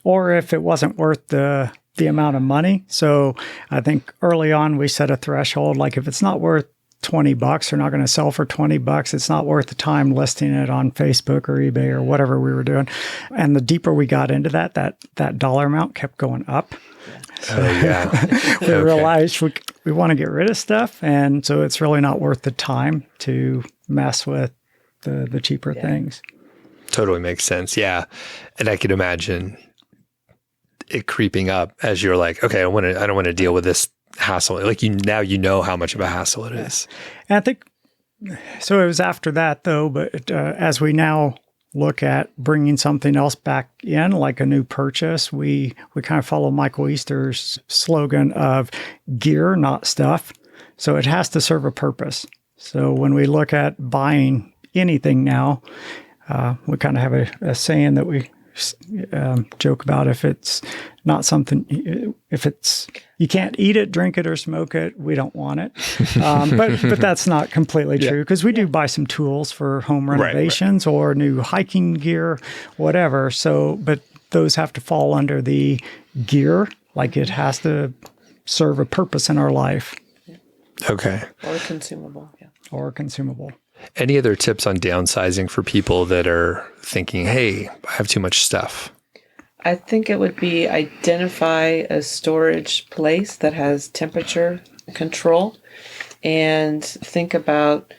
Or if it wasn't worth the amount of money. So I think early on we set a threshold, like if it's not worth $20, they're not going to sell for $20. It's not worth the time listing it on Facebook or eBay or whatever we were doing. And the deeper we got into that dollar amount kept going up. So we realized we want to get rid of stuff. And so it's really not worth the time to mess with the cheaper things. Totally makes sense. Yeah. And I could imagine it creeping up as you're like, okay, I don't want to deal with this hassle. Like now you know how much of a hassle it is. And I think, so it was after that though, but as we now look at bringing something else back in, like a new purchase, we kind of follow Michael Easter's slogan of gear, not stuff. So it has to serve a purpose. So when we look at buying anything now, we kind of have a saying that we joke about: if it's not something, if it's, you can't eat it, drink it, or smoke it, we don't want it. But that's not completely true, because we do buy some tools for home renovations or new hiking gear, whatever. So, but those have to fall under the gear, like it has to serve a purpose in our life. Okay. Or consumable. Yeah. Or consumable. Any other tips on downsizing for people that are thinking, hey, I have too much stuff? I think it would be identify a storage place that has temperature control and think about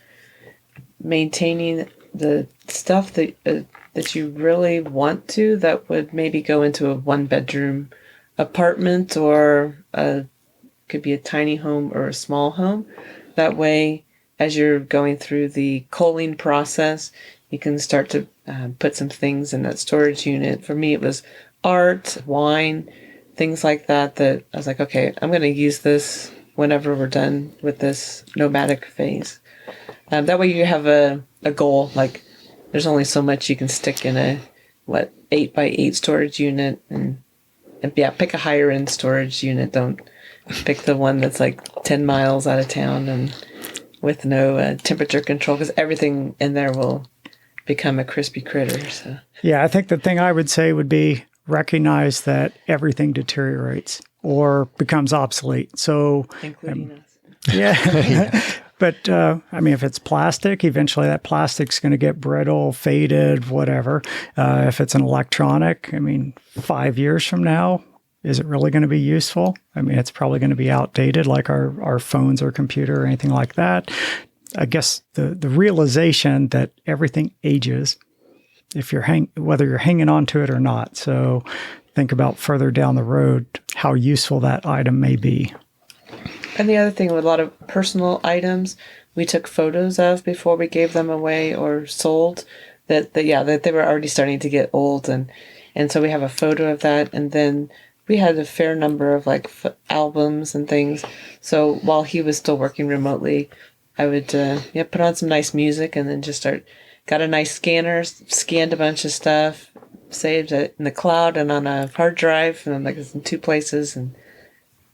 maintaining the stuff that you really want to, that would maybe go into a 1-bedroom apartment or could be a tiny home or a small home. That way, as you're going through the culling process, you can start to put some things in that storage unit. For me, it was art, wine, things like that I was like, okay, I'm going to use this whenever we're done with this nomadic phase. That way you have a goal. Like, there's only so much you can stick in a 8x8 storage unit, and pick a higher end storage unit. Don't pick the one that's like 10 miles out of town and with no temperature control, because everything in there will become a crispy critter. So. Yeah, I think the thing I would say would be recognize that everything deteriorates or becomes obsolete. So, including us. Yeah. But, if it's plastic, eventually that plastic's going to get brittle, faded, whatever. If it's an electronic, 5 years from now, is it really going to be useful? It's probably going to be outdated, like our phones or computer or anything like that. I guess the realization that everything ages, if whether you're hanging on to it or not. So think about further down the road how useful that item may be. And the other thing with a lot of personal items, we took photos of before we gave them away or sold, that they were already starting to get old, and so we have a photo of that, and then we had a fair number of albums and things. So while he was still working remotely, I would put on some nice music and then just got a nice scanner, scanned a bunch of stuff, saved it in the cloud and on a hard drive, and like it's in two places, and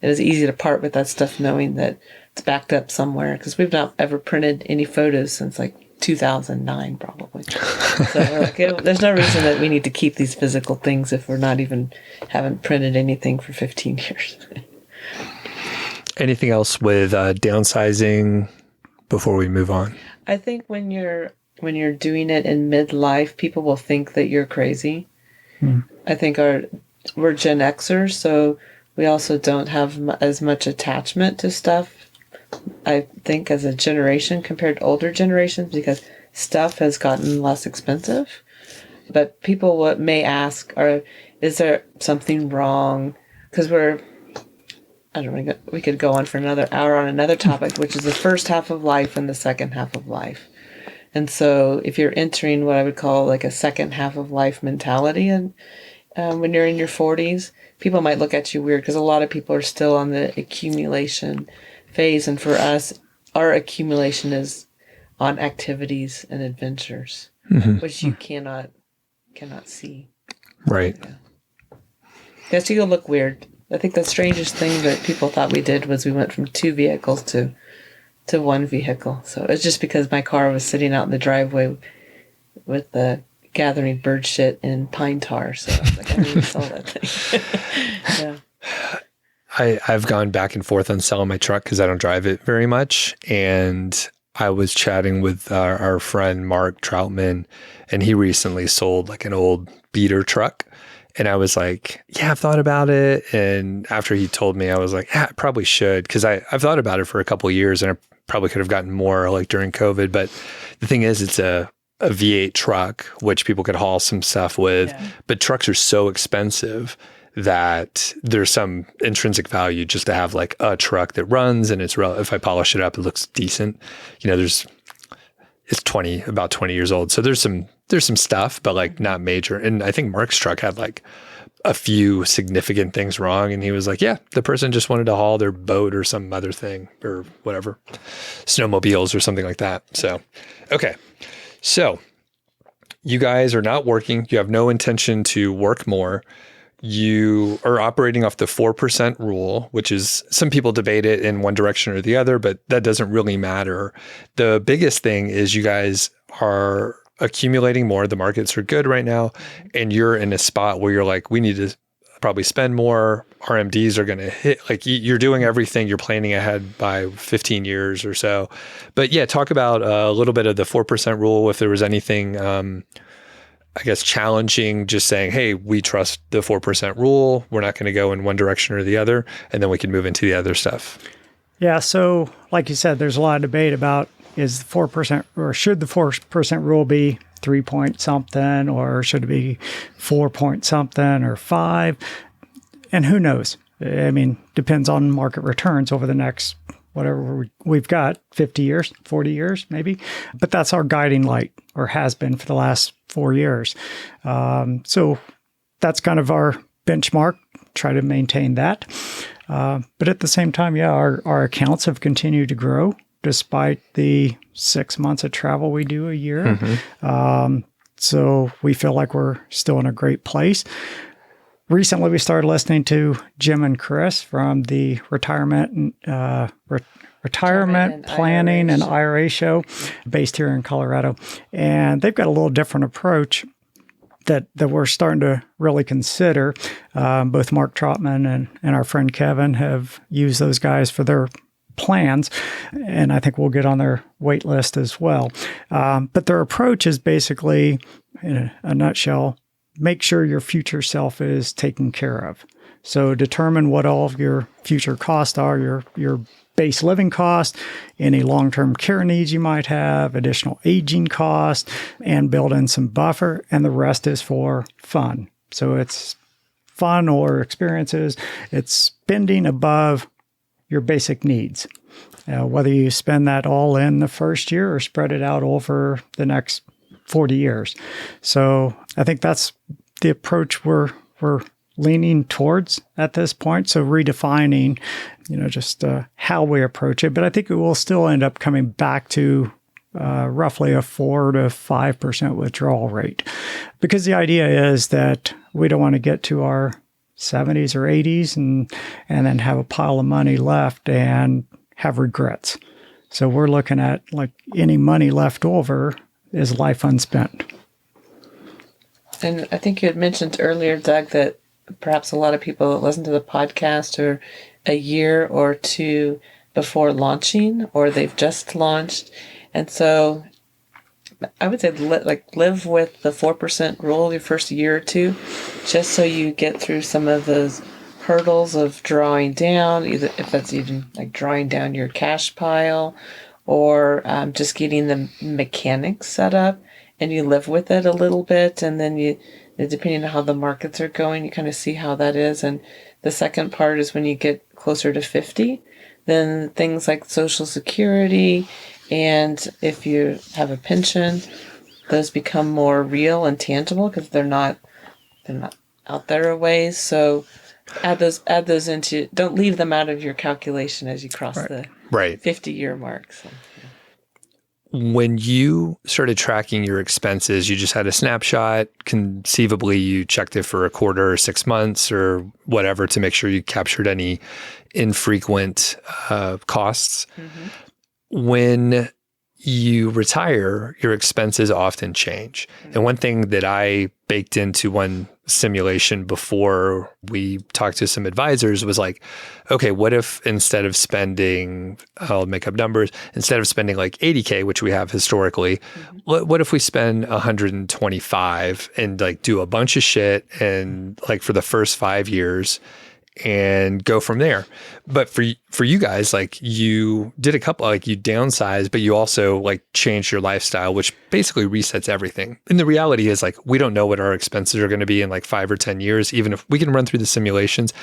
it was easy to part with that stuff knowing that it's backed up somewhere, because we've not ever printed any photos since like 2009 probably. So we're like, there's no reason that we need to keep these physical things if we're not even haven't printed anything for 15 years. Anything else with downsizing before we move on? I think when you're doing it in midlife, people will think that you're crazy. I think we're Gen Xers, so we also don't have as much attachment to stuff, I think, as a generation compared to older generations, because stuff has gotten less expensive. But people may ask, is there something wrong? Because we could go on for another hour on another topic, which is the first half of life and the second half of life. And so if you're entering what I would call like a second half of life mentality, and when you're in your 40s, people might look at you weird, because a lot of people are still on the accumulation phase. And for us, our accumulation is on activities and adventures, which you cannot see. Right. Yeah. Guess you'll look weird. I think the strangest thing that people thought we did was we went from 2 vehicles to 1 vehicle. So it's just because my car was sitting out in the driveway with the gathering bird shit and pine tar. So I was like, I need to sell that thing. Yeah. I've gone back and forth on selling my truck because I don't drive it very much. And I was chatting with our friend Mark Troutman, and he recently sold like an old beater truck. And I was like, yeah, I've thought about it. And after he told me, I was like, yeah, I probably should, because I've thought about it for a couple of years, and I probably could have gotten more like during COVID. But the thing is, it's a V8 truck, which people could haul some stuff with. Yeah. But trucks are so expensive that there's some intrinsic value just to have like a truck that runs, and if I polish it up, it looks decent. It's about 20 years old. So there's some stuff, but like not major. And I think Mark's truck had like a few significant things wrong. And he was like, yeah, the person just wanted to haul their boat or some other thing or whatever, snowmobiles or something like that. So, okay. So you guys are not working. You have no intention to work more. You are operating off the 4% rule, which is, some people debate it in one direction or the other, but that doesn't really matter. The biggest thing is you guys are accumulating more. The markets are good right now, and you're in a spot where you're like, we need to probably spend more. RMDs are going to hit, like you're doing everything. You're planning ahead by 15 years or so. But yeah, talk about a little bit of the 4% rule. If there was anything, I guess, challenging, just saying, hey, we trust the 4% rule. We're not going to go in one direction or the other. And then we can move into the other stuff. Yeah. So like you said, there's a lot of debate about, is the 4% or should the 4% rule be 3 point something, or should it be 4 point something or 5? And who knows? I mean, depends on market returns over the next, whatever we've got, 50 years, 40 years, maybe. But that's our guiding light, or has been for the last 4 years. So that's kind of our benchmark, try to maintain that. But at the same time, yeah, our accounts have continued to grow despite the 6 months of travel we do a year. So we feel like we're still in a great place. Recently, we started listening to Jim and Chris from the retirement planning and IRA show based here in Colorado. And they've got a little different approach that we're starting to really consider. Both Mark Trotman and our friend Kevin have used those guys for their plans, and I think we'll get on their wait list as well. But their approach is basically, in a nutshell, make sure your future self is taken care of. So determine what all of your future costs are, your base living cost, any long-term care needs you might have, additional aging costs, and build in some buffer. And the rest is for fun. So it's fun or experiences. It's spending above your basic needs. Whether you spend that all in the first year or spread it out over the next 40 years. So I think that's the approach we're leaning towards at this point. So redefining, just how we approach it. But I think it will still end up coming back to roughly a 4 to 5% withdrawal rate. because the idea is that we don't want to get to our 70s or 80s and then have a pile of money left and have regrets. So we're looking at like any money left over is life unspent. And I think you had mentioned earlier, Doug, that perhaps a lot of people that listen to the podcast are a year or two before launching, or they've just launched. And so I would say live with the 4% rule your first year or two, just so you get through some of those hurdles of drawing down, either if that's even like drawing down your cash pile or just getting the mechanics set up, and you live with it a little bit, and then you, depending on how the markets are going, you kind of see how that is. And the second part is when you get closer to 50, then things like Social Security, and if you have a pension, those become more real and tangible because they're not out there a ways. So add those into, don't leave them out of your calculation as you cross the 50-year mark. So, yeah. When you started tracking your expenses, you just had a snapshot. Conceivably, you checked it for a quarter or 6 months or whatever to make sure you captured any infrequent costs. Mm-hmm. When you retire, your expenses often change. Mm-hmm. And one thing that I baked into one simulation before we talked to some advisors was like, okay, what if instead of spending, I'll make up numbers, instead of spending like 80K, which we have historically, mm-hmm. what if we spend 125 and like do a bunch of shit and like for the first 5 years and go from there? But for you guys, like you did a couple, like you downsized, but you also like changed your lifestyle, which basically resets everything. And the reality is like, we don't know what our expenses are going to be in like 5 or 10 years, even if we can run through the simulations.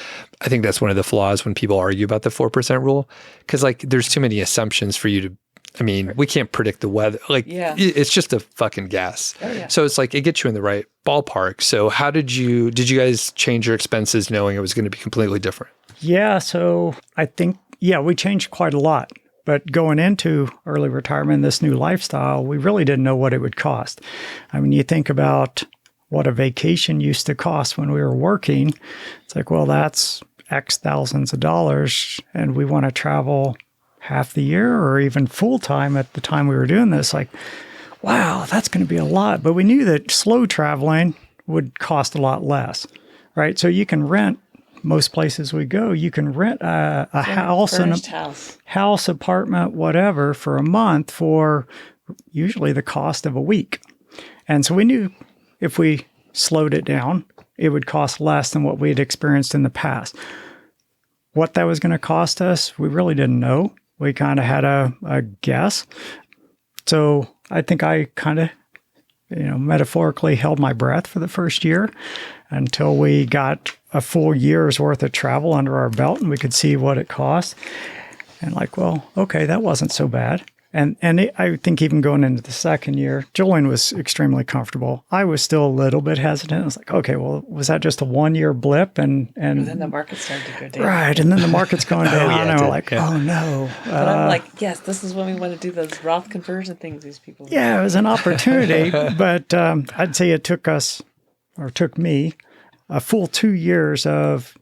I think that's one of the flaws when people argue about the 4% rule, because like there's too many assumptions for you to, I mean, we can't predict the weather. Like, it's just a fucking guess. Oh, yeah. So it's like, it gets you in the right ballpark. So how did you guys change your expenses knowing it was going to be completely different? Yeah. So I think, we changed quite a lot. But going into early retirement, this new lifestyle, we really didn't know what it would cost. I mean, you think about what a vacation used to cost when we were working. It's like, well, that's X thousands of dollars, and we want to travel half the year or even full time at the time we were doing this. Like, wow, that's going to be a lot. But we knew that slow traveling would cost a lot less, right? So you can rent, most places we go, you can rent a house, house, apartment, whatever, for a month for usually the cost of a week. And so we knew if we slowed it down, it would cost less than what we had experienced in the past. What that was going to cost us, we really didn't know. We kind of had a guess. So I think I kind of, metaphorically held my breath for the first year until we got a full year's worth of travel under our belt and we could see what it cost. And like, well, okay, that wasn't so bad. I think even going into the second year, Jolene was extremely comfortable. I was still a little bit hesitant. I was like, okay, well, was that just a 1-year blip? And then the market started to go down. Right. And then the market's going down. And we're like, oh no. But I'm like, yes, this is when we want to do those Roth conversion things these people do. Yeah, it was an opportunity. But I'd say it took me a full 2 years of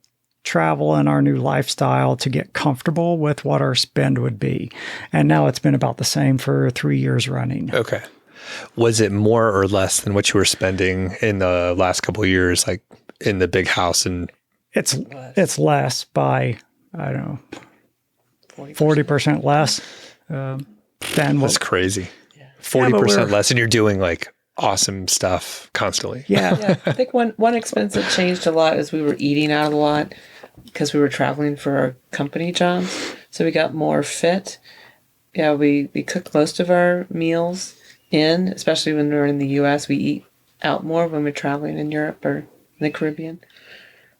travel and our new lifestyle to get comfortable with what our spend would be. And now it's been about the same for 3 years running. Okay. Was it more or less than what you were spending in the last couple of years, like in the big house? And it's less by, I don't know, 40% less than what. That's crazy. Yeah. 40% less, and you're doing like awesome stuff constantly. Yeah. I think one expense that changed a lot is we were eating out a lot because we were traveling for our company jobs. So we got more fit. Yeah, we cooked most of our meals in, especially when we're in the U.S. We eat out more when we're traveling in Europe or in the Caribbean.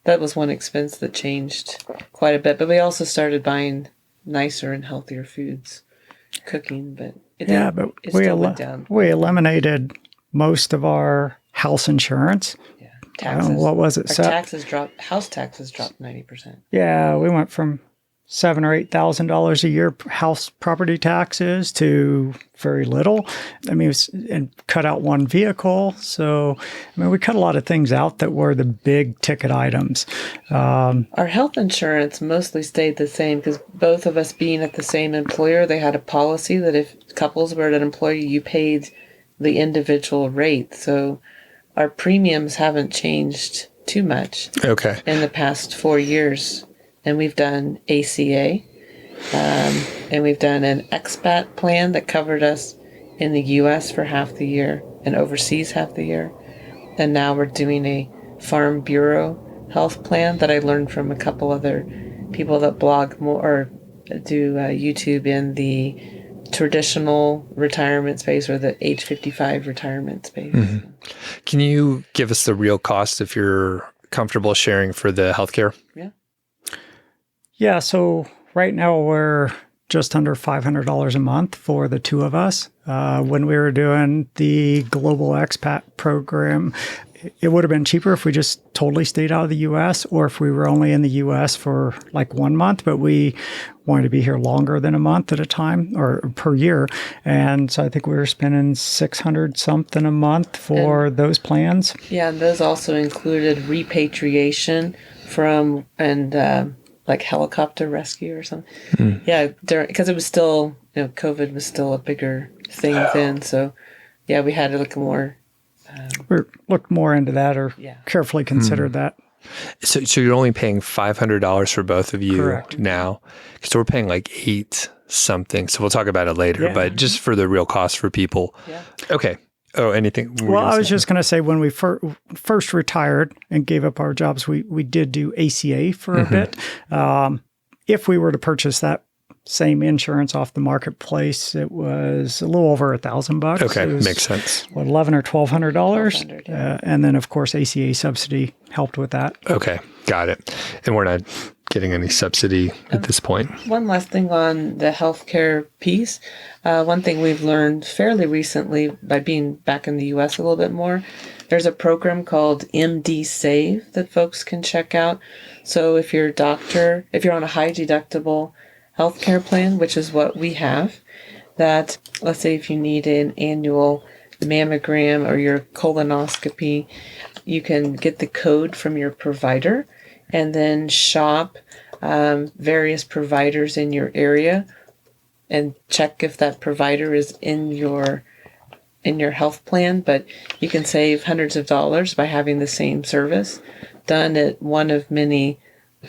That was one expense that changed quite a bit. But we also started buying nicer and healthier foods, cooking. But it still went down. We eliminated most of our house insurance. Yeah, taxes. What was it? Our taxes dropped. House taxes dropped 90%. Yeah, we went from $7,000 or $8,000 a year house property taxes to very little. I mean, and cut out one vehicle. So, I mean, we cut a lot of things out that were the big ticket items. Our health insurance mostly stayed the same because both of us being at the same employer, they had a policy that if couples were at an employer, you paid the individual rate. So our premiums haven't changed too much in the past 4 years. And we've done ACA, and we've done an expat plan that covered us in the U.S. for half the year and overseas half the year. And now we're doing a Farm Bureau health plan that I learned from a couple other people that blog more or do YouTube in the traditional retirement space or the age 55 retirement space. Mm-hmm. Can you give us the real cost if you're comfortable sharing for the healthcare? Yeah. Yeah, so right now we're just under $500 a month for the two of us. When we were doing the Global Expat program, it would have been cheaper if we just totally stayed out of the U.S. or if we were only in the U.S. for like 1 month, but we wanted to be here longer than a month at a time or per year. And so I think we were spending $600 something a month for those plans. Yeah, and those also included repatriation from like helicopter rescue or something. Yeah, because it was still, COVID was still a bigger thing then. So, yeah, we had to look more. We looked more into that or carefully considered that. So you're only paying $500 for both of you Correct. now. So we're paying like $8 something. So we'll talk about it later, but just for the real cost for people. Yeah. Okay. Oh, anything? Well, I was just going to say when we first retired and gave up our jobs, we did do ACA for a bit. If we were to purchase that same insurance off the marketplace, it was a little over $1,000. Okay, makes sense. What, $1,100 or $1,200? And then, of course, ACA subsidy helped with that. Okay, got it. And we're not getting any subsidy at this point. One last thing on the healthcare piece. One thing we've learned fairly recently by being back in the U.S. a little bit more, there's a program called MD Save that folks can check out. So if you're on a high deductible healthcare plan, which is what we have, that let's say if you need an annual mammogram or your colonoscopy, you can get the code from your provider and then shop various providers in your area and check if that provider is in your health plan. But you can save hundreds of dollars by having the same service done at one of many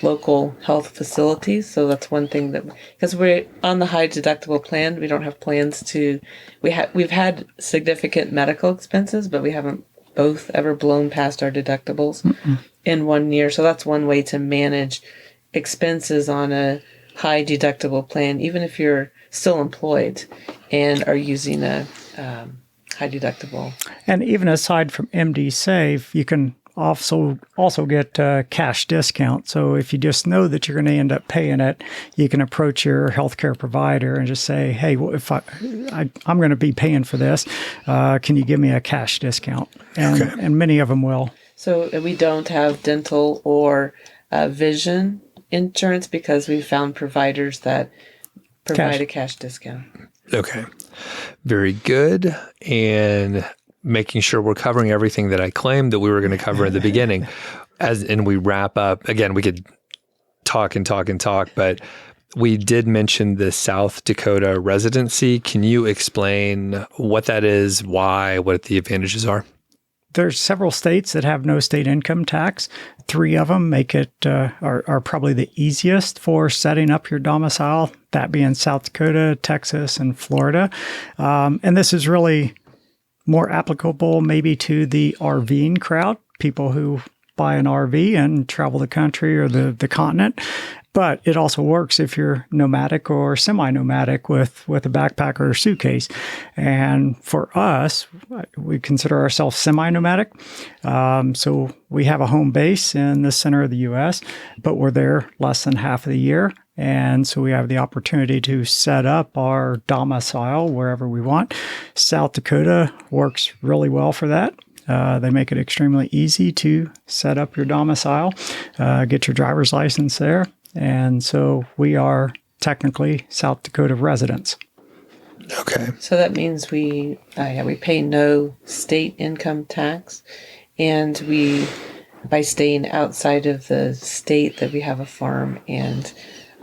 local health facilities. So that's one thing that, because we're on the high deductible plan, we don't have plans to, we've had significant medical expenses, but we haven't both ever blown past our deductibles in 1 year. So that's one way to manage expenses on a high deductible plan, even if you're still employed and are using a high deductible. And even aside from MD Save, you can also get a cash discount. So if you just know that you're going to end up paying it, you can approach your healthcare provider and just say, hey, well, if I'm going to be paying for this, can you give me a cash discount? And many of them will. So we don't have dental or vision insurance because we found providers that provide a cash discount. Okay. Very good. And making sure we're covering everything that I claimed that we were going to cover in the beginning. And we wrap up, again, we could talk, but we did mention the South Dakota residency. Can you explain what that is, why, what the advantages are? There's several states that have no state income tax. 3 of them make it are probably the easiest for setting up your domicile, that being South Dakota, Texas, and Florida. And this is really more applicable maybe to the RVing crowd, people who buy an RV and travel the country or the continent. But it also works if you're nomadic or semi-nomadic with a backpack or a suitcase. And for us, we consider ourselves semi-nomadic. So we have a home base in the center of the U.S., but we're there less than half of the year. And so we have the opportunity to set up our domicile wherever we want. South Dakota works really well for that. They make it extremely easy to set up your domicile, get your driver's license there, And so we are technically South Dakota residents. Okay. So that means we pay no state income tax, and by staying outside of the state, that we have a farm and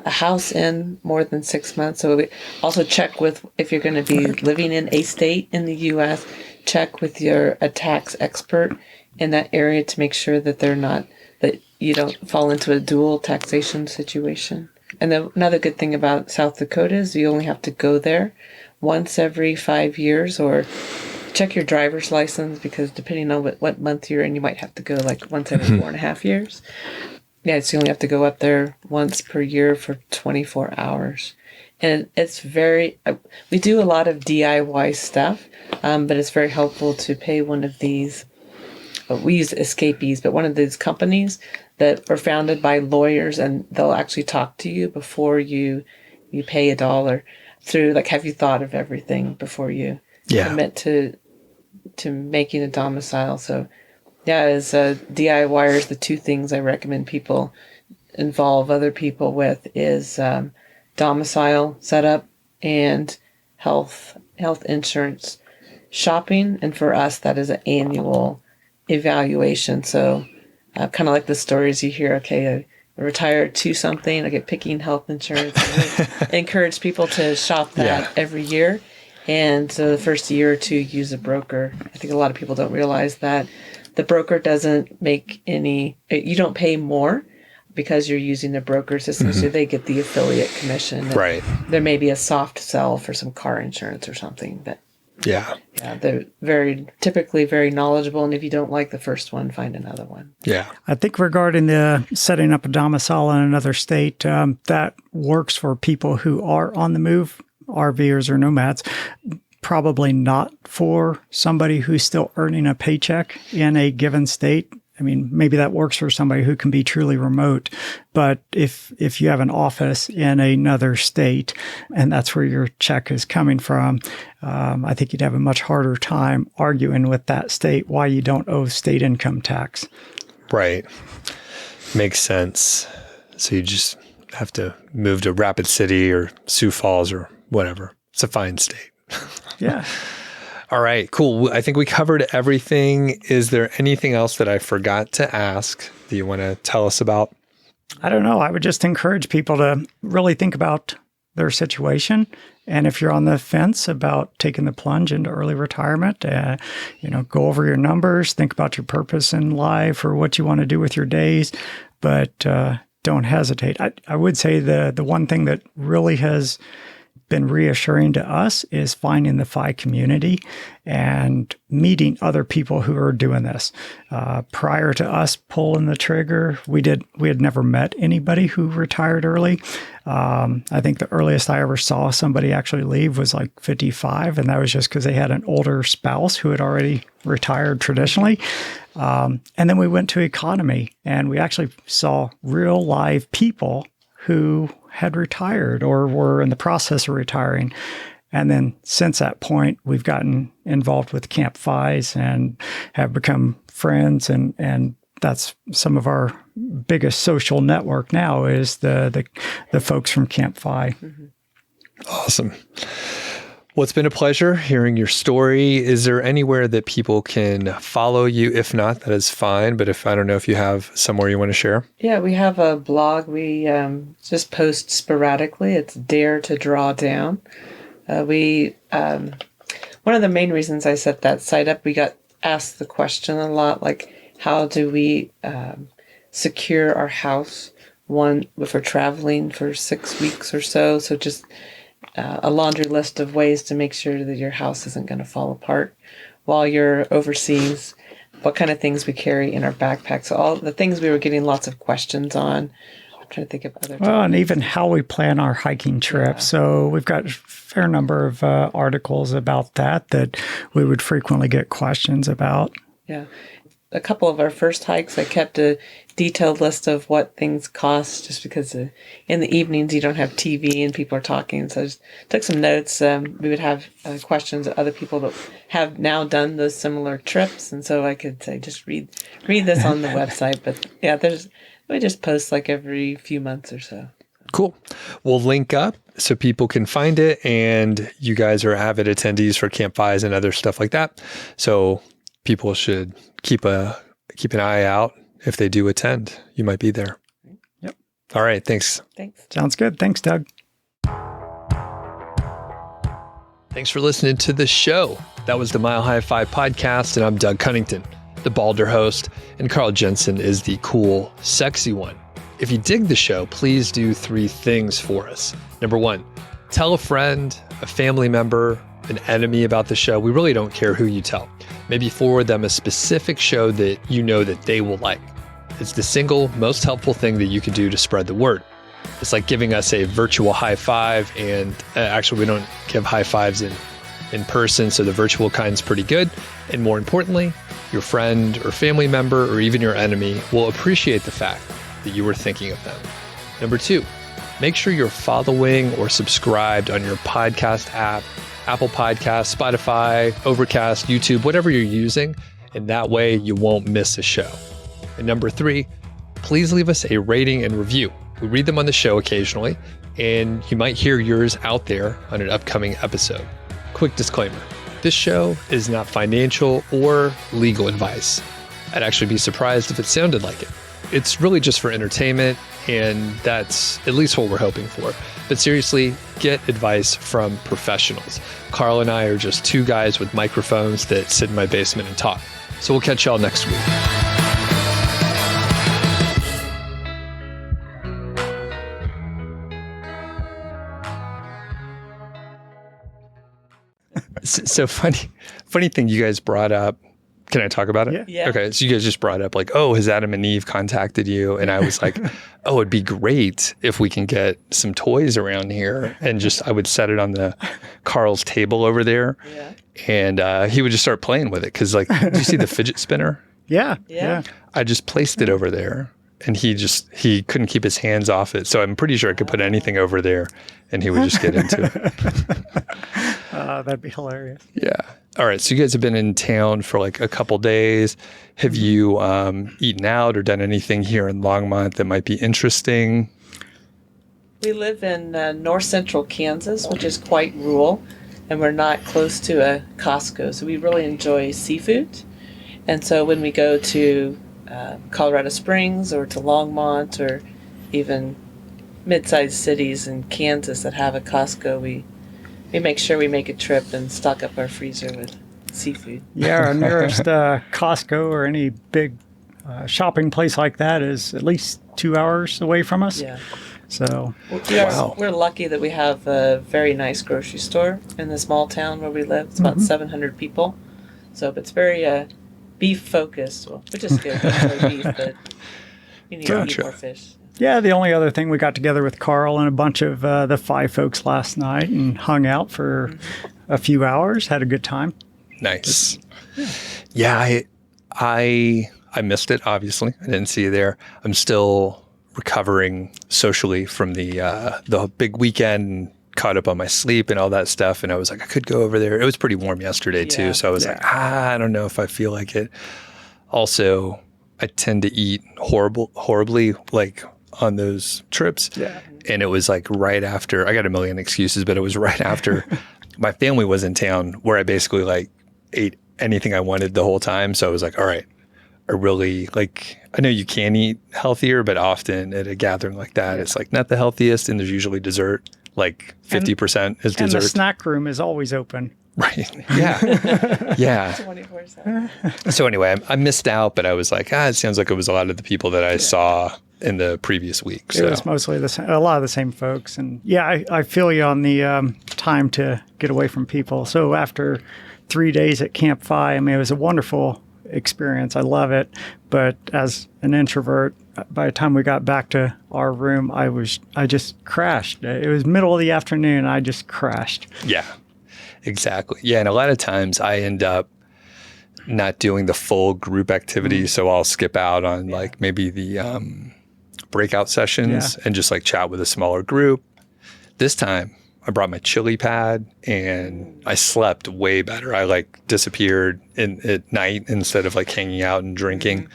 a house in more than 6 months. So we also check with, if you're going to be living in a state in the U.S., check with a tax expert in that area to make sure that that you don't fall into a dual taxation situation. And then another good thing about South Dakota is you only have to go there once every 5 years, or check your driver's license, because depending on what month you're in, you might have to go like once every 4.5 years. Yeah, so you only have to go up there once per year for 24 hours. And it's we do a lot of DIY stuff, but it's very helpful to pay one of these, we use escapees, but one of these companies that are founded by lawyers, and they'll actually talk to you before you pay $1 through, like, have you thought of everything before you commit to making a domicile. So yeah, as DIYers, the two things I recommend people involve other people with is domicile setup and health insurance shopping. And for us, that is an annual evaluation. So kind of like the stories you hear, okay, I retired to something, I get picking health insurance. I encourage people to shop that every year. And so the first year or two, use a broker. I think a lot of people don't realize that the broker doesn't make you don't pay more because you're using the broker system. So they get the affiliate commission. Right. There may be a soft sell for some car insurance or something, but yeah, they're typically very knowledgeable. And if you don't like the first one, find another one. Yeah. I think regarding the setting up a domicile in another state, that works for people who are on the move, RVers or nomads. Probably not for somebody who's still earning a paycheck in a given state. I mean, maybe that works for somebody who can be truly remote, but if you have an office in another state and that's where your check is coming from, I think you'd have a much harder time arguing with that state why you don't owe state income tax. Right. Makes sense. So you just have to move to Rapid City or Sioux Falls or whatever. It's a fine state. Yeah. All right, cool. I think we covered everything. Is there anything else that I forgot to ask that you want to tell us about? I don't know. I would just encourage people to really think about their situation. And if you're on the fence about taking the plunge into early retirement, go over your numbers, think about your purpose in life or what you want to do with your days, but don't hesitate. I would say the one thing that really has been reassuring to us is finding the FI community and meeting other people who are doing this. Prior to us pulling the trigger, we had never met anybody who retired early. I think the earliest I ever saw somebody actually leave was like 55, and that was just because they had an older spouse who had already retired traditionally. And then we went to economy, and we actually saw real live people who had retired or were in the process of retiring. And then since that point, we've gotten involved with CampFIs and have become friends. And that's some of our biggest social network now is the folks from CampFI. Mm-hmm. Awesome. Well, it's been a pleasure hearing your story. Is there anywhere that people can follow you? If not, that is fine. But I don't know if you have somewhere you want to share. Yeah, we have a blog. We just post sporadically. It's Dare to Draw Down. One of the main reasons I set that site up, we got asked the question a lot, like, how do we secure our house if we're traveling for 6 weeks or so? So just a laundry list of ways to make sure that your house isn't going to fall apart while you're overseas. What kind of things we carry in our backpack. So all the things we were getting lots of questions on. I'm trying to think of other. Well, and even how we plan our hiking trips. Yeah. So we've got a fair number of articles about that we would frequently get questions about. Yeah. A couple of our first hikes, I kept a detailed list of what things cost, just because in the evenings you don't have TV and people are talking. So I just took some notes. We would have questions of other people that have now done those similar trips. And so I could say, just read this on the website. But yeah, there's We just post like every few months or so. Cool. We'll link up so people can find it, and you guys are avid attendees for CampFIs and other stuff like that. So people should keep an eye out. If they do attend, you might be there. Yep. All right. Thanks. Thanks. Sounds good. Thanks, Doug. Thanks for listening to the show. That was the Mile High 5 podcast, and I'm Doug Cunnington, the balder host, and Carl Jensen is the cool, sexy one. If you dig the show, please do 3 things for us. Number 1, tell a friend, a family member, an enemy about the show. We really don't care who you tell. Maybe forward them a specific show that you know that they will like. It's the single most helpful thing that you can do to spread the word. It's like giving us a virtual high five, and actually we don't give high fives in person, so the virtual kind's pretty good. And more importantly, your friend or family member or even your enemy will appreciate the fact that you were thinking of them. Number 2, make sure you're following or subscribed on your podcast app, Apple Podcasts, Spotify, Overcast, YouTube, whatever you're using, and that way you won't miss a show. And number 3, please leave us a rating and review. We read them on the show occasionally, and you might hear yours out there on an upcoming episode. Quick disclaimer, this show is not financial or legal advice. I'd actually be surprised if it sounded like it. It's really just for entertainment, and that's at least what we're hoping for. But seriously, get advice from professionals. Carl and I are just 2 guys with microphones that sit in my basement and talk. So we'll catch y'all next week. So funny thing you guys brought up. Can I talk about it? Yeah. Okay. So you guys just brought up like, oh, has Adam and Eve contacted you? And I was like, oh, it'd be great if we can get some toys around here. And I would set it on Carl's table over there. Yeah. And he would just start playing with it. Cause like, do you see the fidget spinner? Yeah. I just placed it over there, and he couldn't keep his hands off it. So I'm pretty sure I could put anything over there and he would just get into it. That'd be hilarious. Yeah. All right. So you guys have been in town for like a couple days. Have you eaten out or done anything here in Longmont that might be interesting? We live in north central Kansas, which is quite rural, and we're not close to a Costco. So we really enjoy seafood. And so when we go to Colorado Springs or to Longmont or even mid-sized cities in Kansas that have a Costco, we make sure we make a trip and stock up our freezer with seafood. Yeah, our nearest Costco or any big shopping place like that is at least 2 hours away from us. Yeah. So We're lucky that we have a very nice grocery store in the small town where we live. It's about 700 people. So it's very beef focused, which is good. Enjoy beef, but you need to eat more fish. yeah, the only other thing, we got together with Carl and a bunch of the 5 folks last night and hung out for a few hours, had a good time. Nice. Yeah, I missed it, obviously. I didn't see you there. I'm still recovering socially from the big weekend, caught up on my sleep and all that stuff. And I was like, I could go over there. It was pretty warm yesterday too. So I was like, I don't know if I feel like it. Also, I tend to eat horribly, like on those trips. Yeah. And it was like right after, I got a million excuses, but it was right after my family was in town where I basically like ate anything I wanted the whole time. So I was like, all right, I really like, I know you can eat healthier, but often at a gathering like that, it's like not the healthiest. And there's usually dessert, like 50% is dessert. And the snack room is always open. Right. Yeah. Yeah. 24/7. So anyway, I missed out, but I was like, it sounds like it was a lot of the people that I saw in the previous week. So. It was mostly a lot of the same folks. And yeah, I feel you on the time to get away from people. So after 3 days at CampFI, I mean, it was a wonderful experience. I love it. But as an introvert, by the time we got back to our room, I just crashed. It was middle of the afternoon. I just crashed. Yeah, exactly. Yeah. And a lot of times I end up not doing the full group activity. So I'll skip out on like maybe the breakout sessions and just like chat with a smaller group. This time I brought my chili pad, and I slept way better. I like disappeared at night instead of like hanging out and drinking.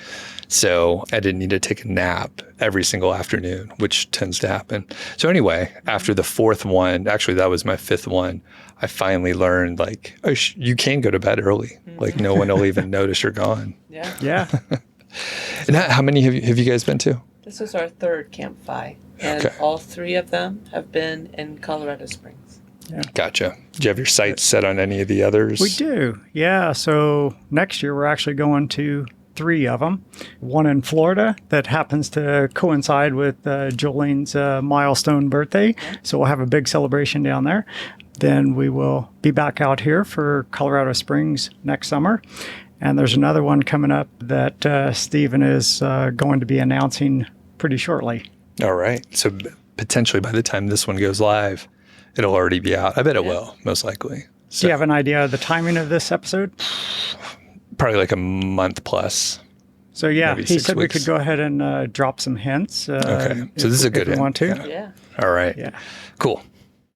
So I didn't need to take a nap every single afternoon, which tends to happen. So anyway, after the fourth one, actually that was my fifth one, I finally learned like, oh, you can go to bed early. Like no one will even notice you're gone. Yeah. Yeah. And how many have you guys been to? This is our third CampFI, and all three of them have been in Colorado Springs. Yeah. Gotcha. Do you have your sights set on any of the others? We do. Yeah. So next year we're actually going to 3 of them. One in Florida that happens to coincide with Jolene's milestone birthday. So we'll have a big celebration down there. Then we will be back out here for Colorado Springs next summer. And there's another one coming up that Stephen is going to be announcing pretty shortly. All right. So potentially by the time this one goes live, it'll already be out. I bet it will, most likely. So Do you have an idea of the timing of this episode? probably like a month plus. So yeah, Maybe he 6 said we weeks. could go ahead and drop some hints. Okay. So this is a good if we hint. want to. Yeah. Yeah. All right. Yeah. Cool.